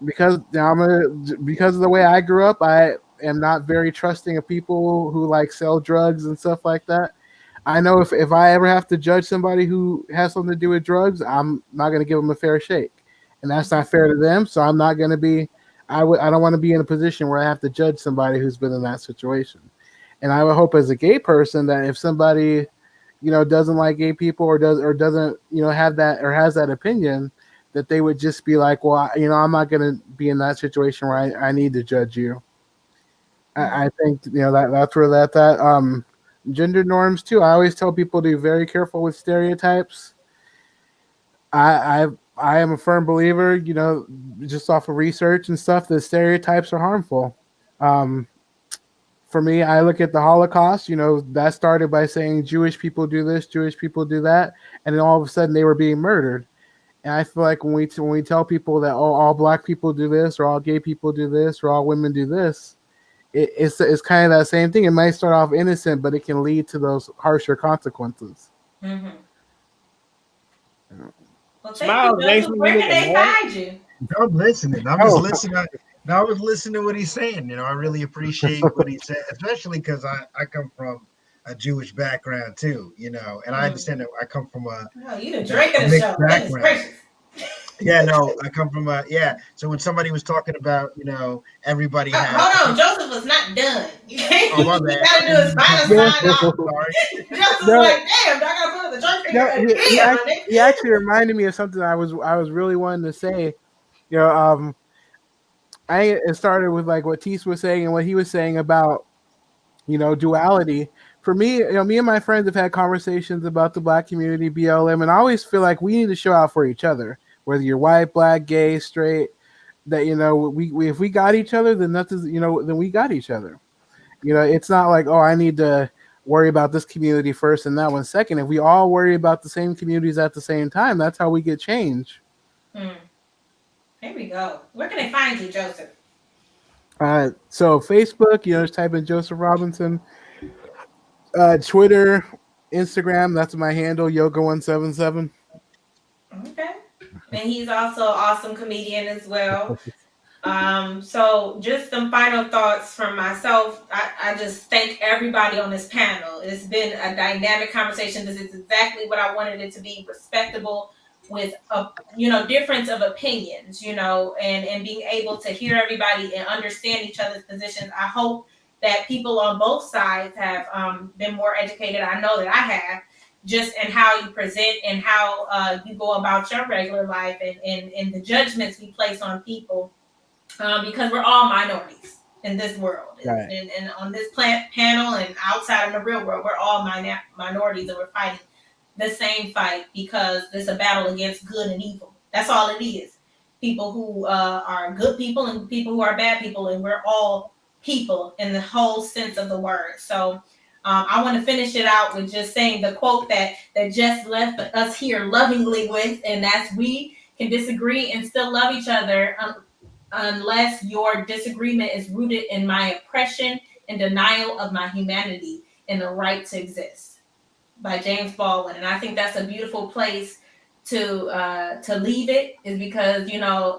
Because because of the way I grew up, I am not very trusting of people who like sell drugs and stuff like that. I know if I ever have to judge somebody who has something to do with drugs, I'm not going to give them a fair shake, and that's not fair to them. So I'm not going to be. I don't want to be in a position where I have to judge somebody who's been in that situation. And I would hope as a gay person that if somebody, doesn't like gay people or doesn't have that or has that opinion, that they would just be like, well, I'm not going to be in that situation where I need to judge you. I think that's where that gender norms too. I always tell people to be very careful with stereotypes. I am a firm believer, just off of research and stuff, that stereotypes are harmful. For me, I look at the Holocaust. That started by saying Jewish people do this, Jewish people do that, and then all of a sudden they were being murdered. And I feel like when we tell people that all black people do this, or all gay people do this, or all women do this, it's kind of that same thing. It might start off innocent, but it can lead to those harsher consequences. Mm-hmm. Well, Smiles makes me where look can they find you? I'm listening. I'm just listening. Now I was listening to what he's saying. I really appreciate what he said, especially because I come from a Jewish background too. And I understand that I come from a mixed background. Yeah, no, I come from So when somebody was talking about, everybody has. Hold on, Joseph was not done. Oh, my bad. You gotta do his final sign off. Joseph was like, damn, I gotta put the joint finger. He actually reminded me of something I was really wanting to say. It started with like what Tees was saying and what he was saying about, duality. For me, me and my friends have had conversations about the Black community, BLM, and I always feel like we need to show out for each other. Whether you're white, black, gay, straight, that we if we got each other, then then we got each other. It's not like, oh, I need to worry about this community first and that one second. If we all worry about the same communities at the same time, that's how we get change. There we go. Where can they find you, Joseph? So Facebook, just type in Joseph Robinson. Twitter, Instagram, that's my handle, Yoga177. Okay. And he's also an awesome comedian as well. So just some final thoughts from myself. I just thank everybody on this panel. It's been a dynamic conversation. This is exactly what I wanted it to be, respectable, with a difference of opinions, and being able to hear everybody and understand each other's positions. I hope that people on both sides have been more educated. I know that I have, just in how you present and how you go about your regular life and the judgments we place on people, because we're all minorities in this world. Right. And on this panel and outside in the real world, we're all minorities, and we're fighting the same fight because there's a battle against good and evil. That's all it is. People who are good people and people who are bad people, and we're all people in the whole sense of the word. So I want to finish it out with just saying the quote that Jess left us here lovingly with, and that's: we can disagree and still love each other unless your disagreement is rooted in my oppression and denial of my humanity and the right to exist, by James Baldwin. And I think that's a beautiful place to leave it, is because,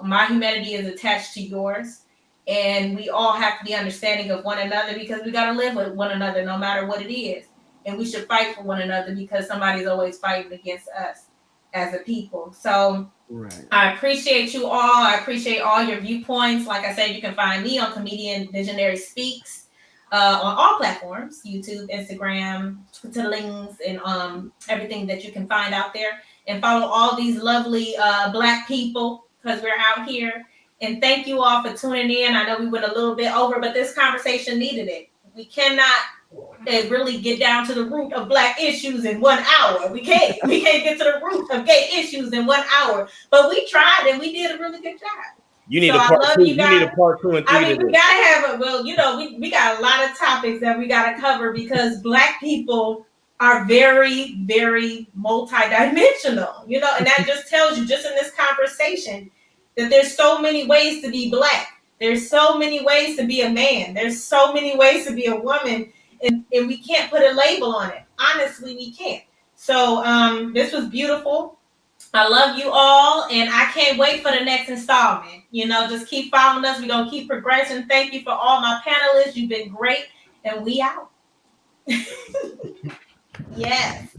my humanity is attached to yours. And we all have to be understanding of one another, because we got to live with one another no matter what it is. And we should fight for one another, because somebody's always fighting against us as a people. So right. I appreciate you all. I appreciate all your viewpoints. Like I said, you can find me on Comedian Visionary Speaks on all platforms: YouTube, Instagram, Twitter links, and everything that you can find out there. And follow all these lovely Black people, because we're out here. And thank you all for tuning in. I know we went a little bit over, but this conversation needed it. We cannot really get down to the root of Black issues in 1 hour. We can't get to the root of gay issues in 1 hour. But we tried, and we did a really good job. You need So a I part love two. you You need a guys. part 2 and 3 I mean, to we this. gotta have a we got a lot of topics that we gotta cover because Black people are very, very multidimensional, and that just tells you, just in this conversation, that there's so many ways to be Black. There's so many ways to be a man. There's so many ways to be a woman, and we can't put a label on it. Honestly, we can't. So this was beautiful. I love you all, and I can't wait for the next installment. Just keep following us. We're going to keep progressing. Thank you for all my panelists. You've been great, and we out. Yes.